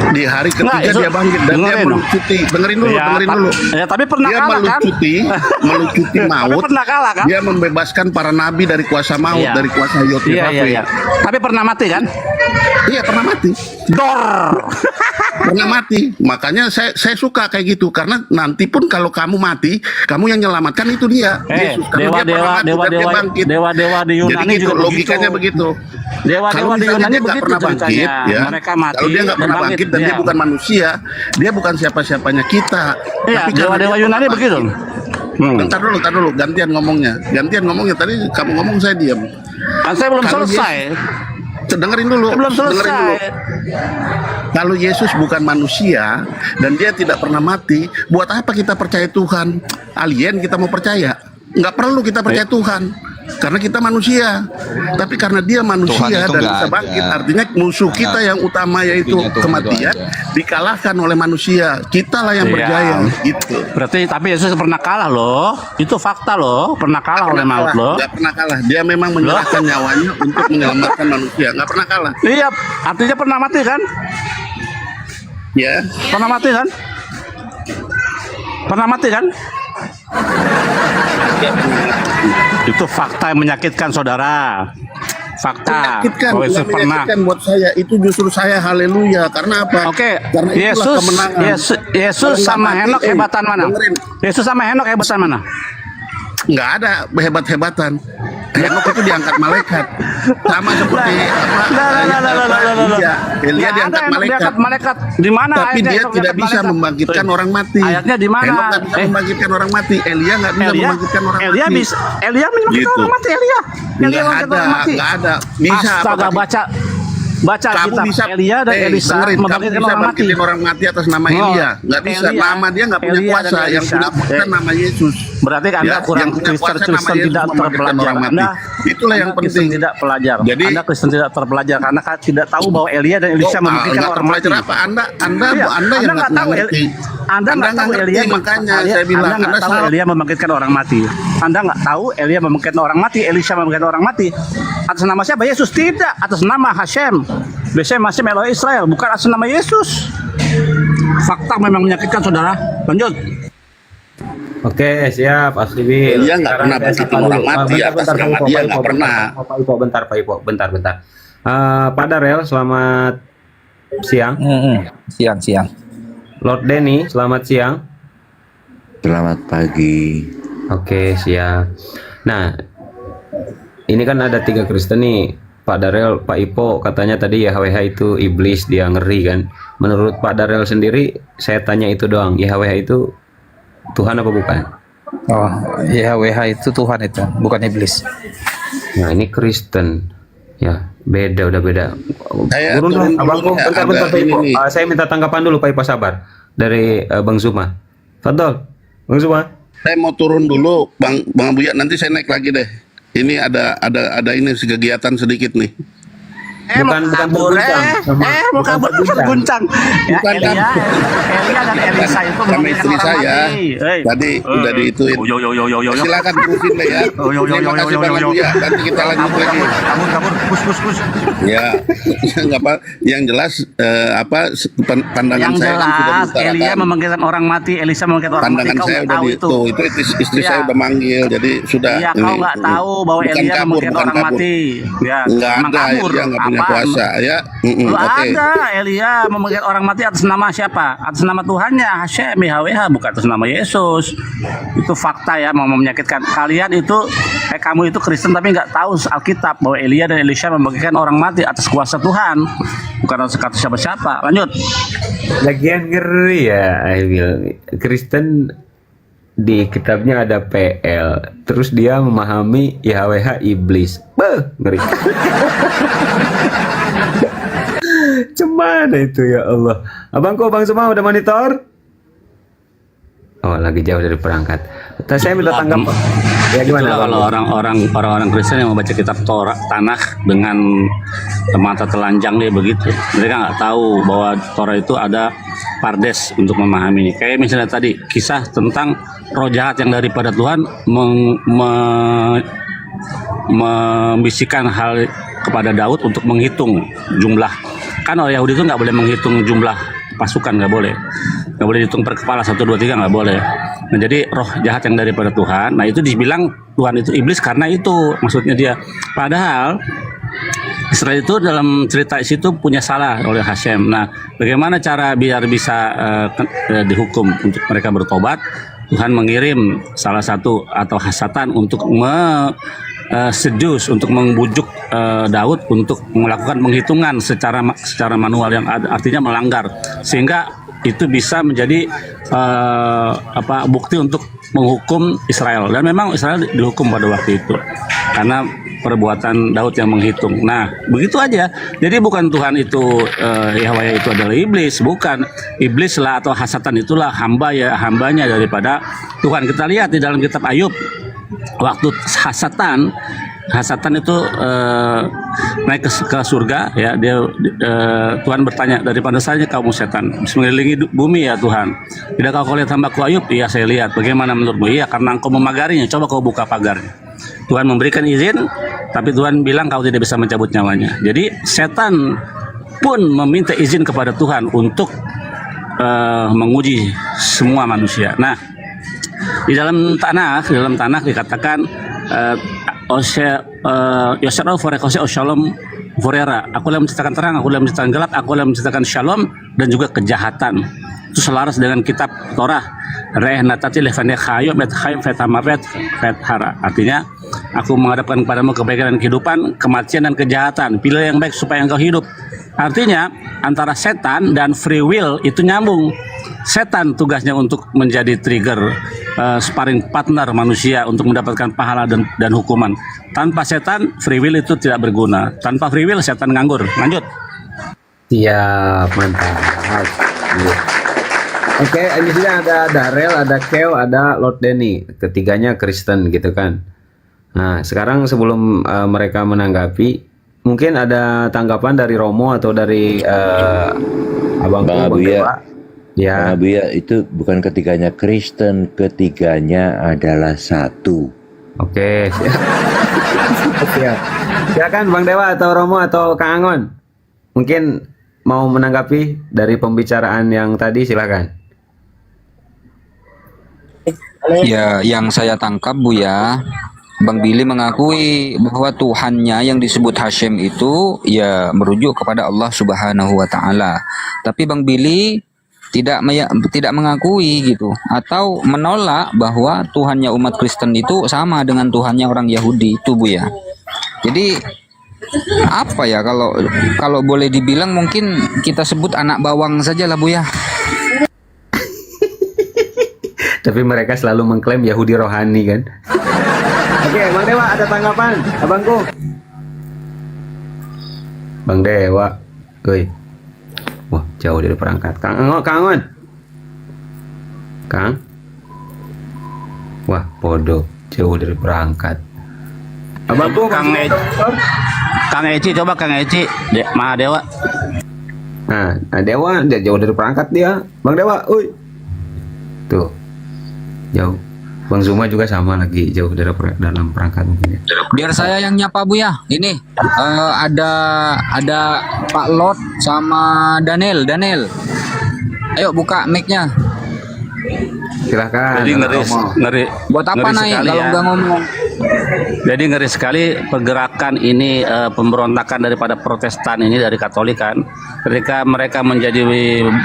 Di hari Nggak, ketiga Yesus- dia bangkit dan dia dengerin dong. melucuti. Dengerin dulu, Ya, dengerin dulu. ya, tapi pernah Dia kalah kan? melucuti maut. Tapi pernah kalah kan? Dia membebaskan para nabi dari kuasa maut, Iya. dari kuasa Iya, Yotirafel. iya, iya. Tapi pernah mati kan? Iya, pernah mati. Dor. Pernah mati. Makanya saya suka kayak gitu, karena nanti pun kalau kamu mati, kamu yang menyelamatkan itu dia. Yesus. Karena dia pernah mati dan dia bangkit. dewa-dewa di Jadi Yunani gitu, juga logikanya begitu. Dewa-dewa Kalau di misalnya Yunani dia nggak begitu pernah bangkit, ceritanya. ya. Mereka mati Kalau dia nggak dan pernah bangkit dan dia bukan manusia, dia bukan siapa-siapanya kita. Iya, Tapi karena dewa-dewa dia Yunani pernah begitu. bangkit. Bentar dulu, gantian ngomongnya. Tadi kamu ngomong saya diam. Kan saya belum Kalau selesai. Dengerin dulu. Belum dengerin selesai. dulu. Kalau Yesus bukan manusia dan dia tidak pernah mati, buat apa kita percaya Tuhan? Alien kita mau percaya? Nggak perlu kita percaya Tuhan, karena kita manusia. Tapi karena dia manusia Tuhan itu dan nggak bisa ada. bangkit, artinya musuh kita yang utama yaitu Intinya Tuhan itu kematian ada. dikalahkan oleh manusia. Kitalah yang Iya. berjaya. Gitu. Berarti tapi Yesus pernah kalah loh. Itu fakta loh, pernah kalah oleh maut loh. Nggak pernah kalah. Dia memang menyerahkan nyawanya untuk menyelamatkan manusia. Nggak pernah kalah. Iya, artinya pernah mati kan? Ya. Pernah mati kan? Pernah mati kan? Itu fakta yang menyakitkan, saudara. Fakta. Menyakitkan, Oh, Yesus bukan pernah. menyakitkan buat saya. Itu justru saya haleluya. Karena apa? Oke, Karena itulah Yesus, kemenangan. Yesus Kalau nggak sama mati, Henok hebatan mana? dengerin. Yesus sama Henok hebatan mana? Nggak ada hebat-hebatan. Henok itu diangkat malaikat. Sama seperti Elia Nggak diangkat ada Henok malaikat. diangkat malaikat. Di mana Tapi ayatnya dia Henok tidak diangkat bisa malaikat? membangkitkan orang mati. Ayatnya di mana? Henok nggak bisa membangkitkan orang mati. Elia nggak bisa membangkitkan orang Elia mati. bisa. Elia membangkitkan Gitu. orang mati. Elia. Nggak ada, nggak ada. Bisa Astaga, apa? baca Kamu kitab bisa Elia dan Elisa dengerin, kamu membangkitkan bisa orang mati. bangkitin orang mati atas nama Oh, Elia. Nggak bisa. Elia. Nama dia nggak punya Elia dan kuasa. Yang Elisa. punya kuasa nama Yesus. Berarti Anda Ya, kurang yang punya kuasa nama Kristen Yesus tidak membangkitkan terpelajar. orang mati. Itulah yang Anda Kristen penting. tidak pelajar. Jadi- Anda Kristen tidak terpelajar karena tidak tahu bahwa Elia dan Elisa membangkitkan nggak orang mati. terpelajar apa? Anda Iya, yang nggak tahu ngerti. Anda nggak tahu ngerti, Elia makanya saya bilang Anda nggak Anda tahu salah. Elia membangkitkan orang mati. Anda nggak tahu Elia membangkitkan orang mati, Elisa membangkitkan orang mati. Atas nama siapa? Yesus, tidak. Atas nama Hashem. Besem Hashem Elohim Israel, bukan atas nama Yesus. Fakta memang menyakitkan, saudara. Lanjut. Oke, siap, Aslibi. Elia nggak pernah bangkitin orang mati atas nama dia, nggak pernah. Pak Ipo, bentar. Pak Darel, selamat siang. Siang. Lord Denny, selamat siang. Selamat pagi. Oke, siap. Nah, ini kan ada 3 Kristen nih. Pak Darel, Pak Ipo katanya tadi YHWH itu iblis, dia ngeri kan. Menurut Pak Darel sendiri, saya tanya itu doang. YHWH itu Tuhan apa bukan? Oh, YHWH itu Tuhan itu, bukan iblis. Nah, ini Kristen. Ya, udah beda. Saya Turun turun lah, dulu Abangku, nih, bentar, agak Pak ini Ipo. nih. Saya minta tanggapan dulu Pak Ipo, sabar. Dari Bang Zuma. Fadol, Bang Zuma. Saya mau turun dulu, Bang Buya. Nanti saya naik lagi deh. Ini ada ini kegiatan sedikit nih. Bukan berguncang. Mau kabur terguncang. Ya, Bukan Elia dan Elisa itu sama memiliki istri orang saya. mati. Tadi udah diituin. Yo. Silakan terusin deh ya. Terima kasih Bang Abu ya. Nanti kita lanjut lagi. Kabur. Kus. Ya, nggak apa. Yang jelas pandangan Yang saya kan sudah jelas Elia diutarakan. memanggilkan orang mati, Elisa memanggilkan orang mati. Pandangan Kau saya nggak udah tahu itu istri Iya. saya udah manggil, jadi sudah. Iya, kau nggak tahu bahwa Bukan Elia kabur, memanggilkan bukan orang kabur. mati. Ya, Nggak emang ada, kabur. dia nggak punya Apaan? kuasa ya. Lu Oke. ada Elia memanggil orang mati atas nama siapa? Atas nama Tuhannya, Hashem, YHWH, bukan atas nama Yesus. Itu fakta ya, mau menyakitkan kalian itu. Kamu itu Kristen tapi nggak tahu Alkitab bahwa Elia dan Elisha membagikan orang mati atas kuasa Tuhan, bukan atas kata siapa-siapa. Lanjut. Lagian ngeri ya, Abil. Kristen di kitabnya ada PL, terus dia memahami YHWH iblis. Beuh, ngeri. Cemana itu ya Allah. Abangku, Bang Suma udah monitor? Oh, lagi jauh dari perangkat. Saya minta tanggapan. Ya gimana? Itulah kalau orang-orang Kristen yang membaca kitab Torah Tanakh dengan mata telanjang dia begitu. Mereka nggak tahu bahwa Torah itu ada pardes untuk memahami ini. Kayak misalnya tadi kisah tentang roh jahat yang daripada Tuhan membisikkan hal kepada Daud untuk menghitung jumlah. Kan orang Yahudi itu nggak boleh menghitung jumlah pasukan, nggak boleh dihitung per kepala 1, 2, 3, nggak boleh. Nah, jadi roh jahat yang daripada Tuhan, nah itu dibilang Tuhan itu iblis karena itu maksudnya dia. Padahal Israel itu dalam cerita situ punya salah oleh Hashem. Nah, bagaimana cara biar bisa dihukum untuk mereka bertobat? Tuhan mengirim salah satu atau Satan untuk seduce, untuk membujuk Daud untuk melakukan penghitungan secara manual yang artinya melanggar, sehingga itu bisa menjadi bukti untuk menghukum Israel. Dan memang Israel dihukum pada waktu itu karena perbuatan Daud yang menghitung. Nah, begitu aja. Jadi bukan Tuhan itu Yahweh itu adalah iblis, bukan. Iblis lah atau Satan itulah hambanya daripada Tuhan. Kita lihat di dalam kitab Ayub, waktu Satan itu naik ke surga ya, Tuhan bertanya, daripada saja kamu setan mengelilingi bumi ya Tuhan, tidak kau lihat hambaku Ayub? Iya saya lihat. Bagaimana menurutmu? Iya karena engkau memagarinya, coba kau buka pagarnya. Tuhan memberikan izin, tapi Tuhan bilang kau tidak bisa mencabut nyawanya. Jadi setan pun meminta izin kepada Tuhan untuk menguji semua manusia. Nah, di dalam tanah dikatakan Yosera Forekose Shalom Forera. Aku yang menciptakan terang, aku yang menciptakan gelap, aku yang menciptakan shalom dan juga kejahatan. Itu selaras dengan kitab Torah. Rehnatati lefane khayo bet khayim fetamapet fethara. Artinya, aku menghadapkan kepadamu kebaikan dan kehidupan, kematian dan kejahatan. Pilih yang baik supaya engkau hidup. Artinya antara setan dan free will itu nyambung. Setan tugasnya untuk menjadi trigger, sparring partner manusia untuk mendapatkan pahala dan hukuman. Tanpa setan, free will itu tidak berguna. Tanpa free will, setan nganggur. Lanjut. Siap, mantap. Oke, di sini ada Darel, ada Kev, ada Lord Denny. Ketiganya Kristen gitu kan. Nah, sekarang sebelum mereka menanggapi, mungkin ada tanggapan dari Romo atau dari Abang Abu ya. Ya. Bang Abu ya, itu bukan ketiganya Kristen, ketiganya adalah satu. Oke. Siap. Silakan Bang Dewa atau Romo atau Kang Angon. Mungkin mau menanggapi dari pembicaraan yang tadi, silakan. Ya, yang saya tangkap Buya, Bang Billy mengakui bahwa Tuhannya yang disebut Hashem itu ya merujuk kepada Allah Subhanahu wa taala. Tapi Bang Billy tidak mengakui gitu atau menolak bahwa Tuhannya umat Kristen itu sama dengan Tuhannya orang Yahudi itu Buya. Jadi apa ya, kalau boleh dibilang mungkin kita sebut anak bawang saja lah Buya. Tapi mereka selalu mengklaim Yahudi rohani kan. Oke, Bang Dewa ada tanggapan, abangku. Bang Dewa, wah jauh dari perangkat. Kang Angon. Kang. Wah bodoh, jauh dari perangkat. Abangku Kang Eci, coba Kang Eci, Mahadewa. Nah, Dewa dia jauh dari perangkat dia. Bang Dewa, uy. Tuh. Jauh. Bang Zuma juga sama lagi jauh dari dalam perangkat mungkin ya. Biar saya yang nyapa Bu ya. Ini ada Pak Lot sama Daniel. Ayo buka mic-nya. Silakan. Jadi ngeri. Buat apa ngeri naik sekali kalau ya. nggak ngomong? Jadi ngeri sekali pergerakan ini, pemberontakan daripada Protestan ini dari Katolik kan. Ketika mereka menjadi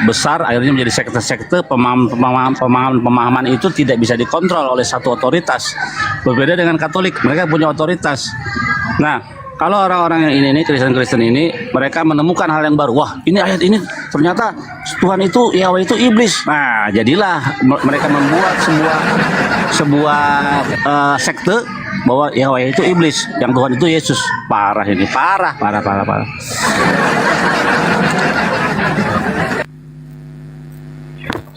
besar, akhirnya menjadi sekte-sekte, pemahaman itu tidak bisa dikontrol oleh satu otoritas. Berbeda dengan Katolik, mereka punya otoritas. Nah, kalau orang-orang yang ini Kristen-Kristen ini, mereka menemukan hal yang baru. Wah, ini ayat ini ternyata Tuhan itu, Yahweh itu iblis. Nah, jadilah mereka membuat sebuah sekte bahwa Yahweh itu iblis, yang Tuhan itu Yesus. Parah ini, parah.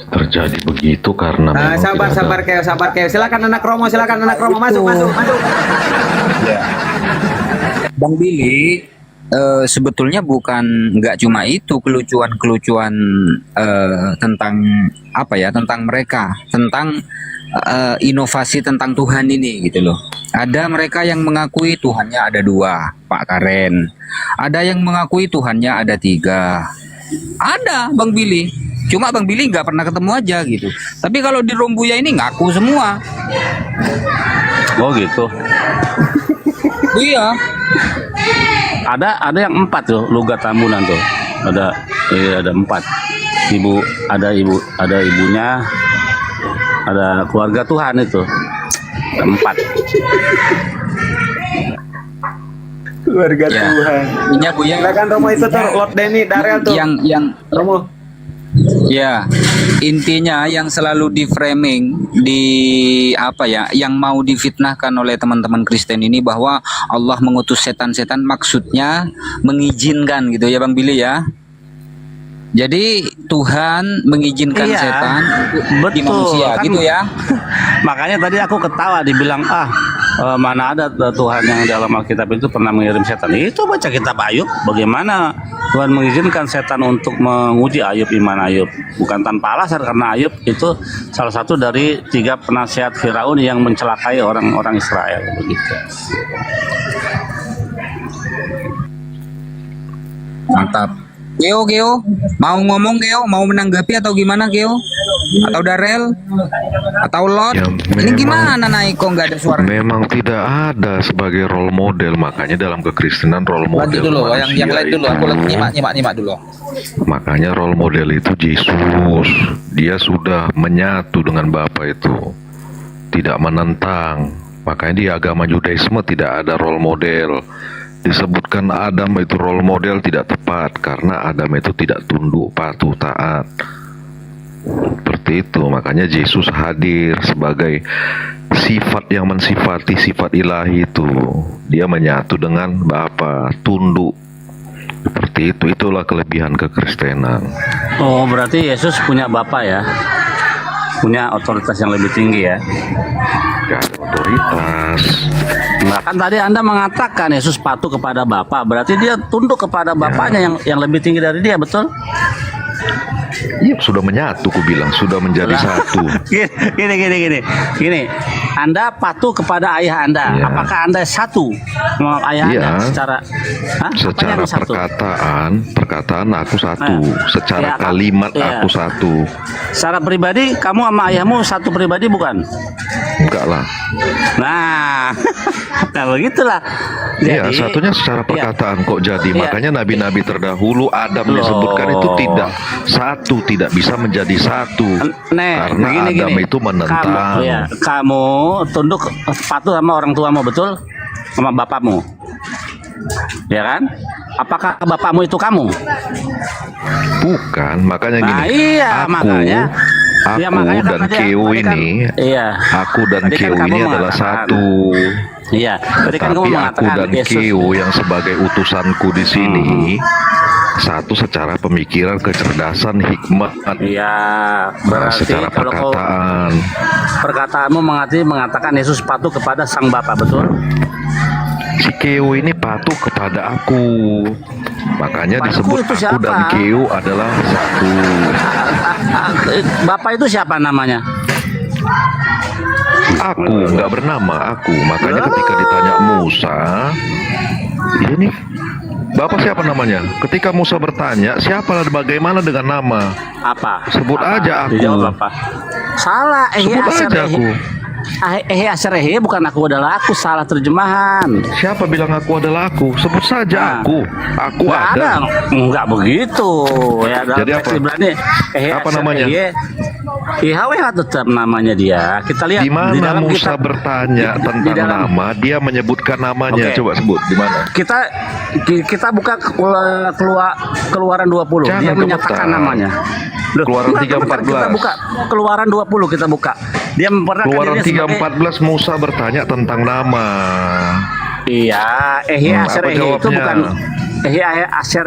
Terjadi begitu karena memang Sabar Keo. Silakan anak Romo masuk. Bang Billy, sebetulnya nggak cuma itu kelucuan tentang tentang mereka, tentang inovasi tentang Tuhan ini gitu loh. Ada mereka yang mengakui Tuhannya ada 2, Pak Karen. Ada yang mengakui Tuhannya ada 3. Ada Bang Billy. Cuma Bang Billy nggak pernah ketemu aja gitu. Tapi kalau di Rombuya ini ngaku semua. Oh gitu. Iya. Ada yang 4 tuh, Lugat Tambunan tuh. Ada 4. Ada ibunya, ada keluarga Tuhan itu. Ada 4. Keluarga Ya. Tuhan. Iya Bu ya. Silakan Romo itu tuh, Lord Denny, Darel tuh. Yang Romo. Ya, intinya yang selalu di framing yang mau difitnahkan oleh teman-teman Kristen ini bahwa Allah mengutus setan-setan maksudnya mengizinkan gitu ya Bang Billy ya. Jadi Tuhan mengizinkan Iya, setan di betul, manusia kan. gitu ya. Makanya tadi aku ketawa dibilang mana ada Tuhan yang dalam Alkitab itu pernah mengirim setan. Itu baca kitab Ayub, bagaimana Tuhan mengizinkan setan untuk menguji Ayub, iman Ayub. Bukan tanpa alasan, karena Ayub itu salah satu dari 3 penasihat Firaun yang mencelakai orang-orang Israel begitu. Mantap. Geo, mau ngomong Geo, mau menanggapi atau gimana Geo? Atau Darel? Atau Lot? Ya, Ini gimana naik kok nggak ada suara? memang tidak ada sebagai role model, makanya dalam kekristenan role Lanjut model dulu, manusia yang lain dulu. Aku lagi nyimak dulu. makanya role model itu Yesus. Dia sudah menyatu dengan Bapa itu, tidak menentang. Makanya di agama Yudaisme tidak ada role model. Disebutkan Adam itu role model tidak tepat, karena Adam itu tidak tunduk, patuh, taat. Seperti itu, makanya Yesus hadir sebagai sifat yang mensifati sifat ilahi itu. Dia menyatu dengan Bapa, tunduk. Seperti itu, itulah kelebihan kekristenan. Oh, berarti Yesus punya Bapa ya? Punya otoritas yang lebih tinggi ya? Gak ada otoritas. Nah, kan tadi Anda mengatakan Yesus patuh kepada Bapa, berarti dia tunduk kepada Bapaknya yang lebih tinggi dari dia, betul? Iya, sudah menyatu, ku bilang sudah menjadi satu. Gini. Anda patuh kepada ayah Anda. Iya. Apakah Anda satu sama ayah Iya. Anda secara Secara apanya yang satu? perkataan aku satu. Secara Ya, kalimat iya. aku satu. Secara pribadi kamu sama ayahmu satu pribadi bukan? Enggak lah. Nah, nah begitulah. Iya, Jadi, satunya secara iya. perkataan kok jadi. Iya. Makanya nabi-nabi terdahulu Adam Loh. disebutkan itu tidak bisa menjadi satu. Karena Adam itu menentang. Kamu tunduk patuh sama orang tuamu, betul? Sama bapakmu. Ya kan? Apakah bapakmu itu kamu? Bukan, makanya gini. Nah, iya, makanya. Aku Iya, makanya kan dan tadi- Keo tadi kan- ini, iya. aku dan Tadi kan Keo kamu ini adalah mengatakan- satu. Iya, tadi kan kamu Tapi aku mengatakan dan Yesus. Keo yang sebagai utusanku di sini satu secara pemikiran, kecerdasan, hikmat. Iya, Nah, berarti secara kalau kau perkataan. perkataanmu mengatakan Yesus patuh kepada Sang Bapa, betul? si Keo ini patuh kepada aku. Makanya Padaku disebut itu aku siapa? dan Keo adalah satu. Bapak itu siapa namanya? Aku nggak bernama aku. Makanya ketika ditanya Musa, ini Bapak siapa namanya? Ketika Musa bertanya, siapa bagaimana dengan nama? Apa? Sebut Apa? aja aku. Dijawab apa? Salah. Sebut aja aku. Asyarahi bukan aku adalah aku, salah terjemahan. Siapa bilang aku adalah aku? Sebut saja aku. Aku Nggak ada. Enggak begitu. Ya, dalam Jadi teks apa? Ibrani, Apa namanya? Ihwh tetap namanya dia. Kita lihat Di mana dalam Musa kitab- bertanya di tentang dalam- nama, dia menyebutkan namanya. Oke. Coba sebut di mana? kita buka keluaran 20. Jangan Dia menyatakan gemetar. namanya. Loh, Keluaran enggak, 3:14. Kita buka keluaran 20 kita buka. Dia memperkenalkan Keluaran dirinya sebagai 3:14 Musa bertanya tentang nama. Iya, apa Asher itu jawabnya? bukan Asher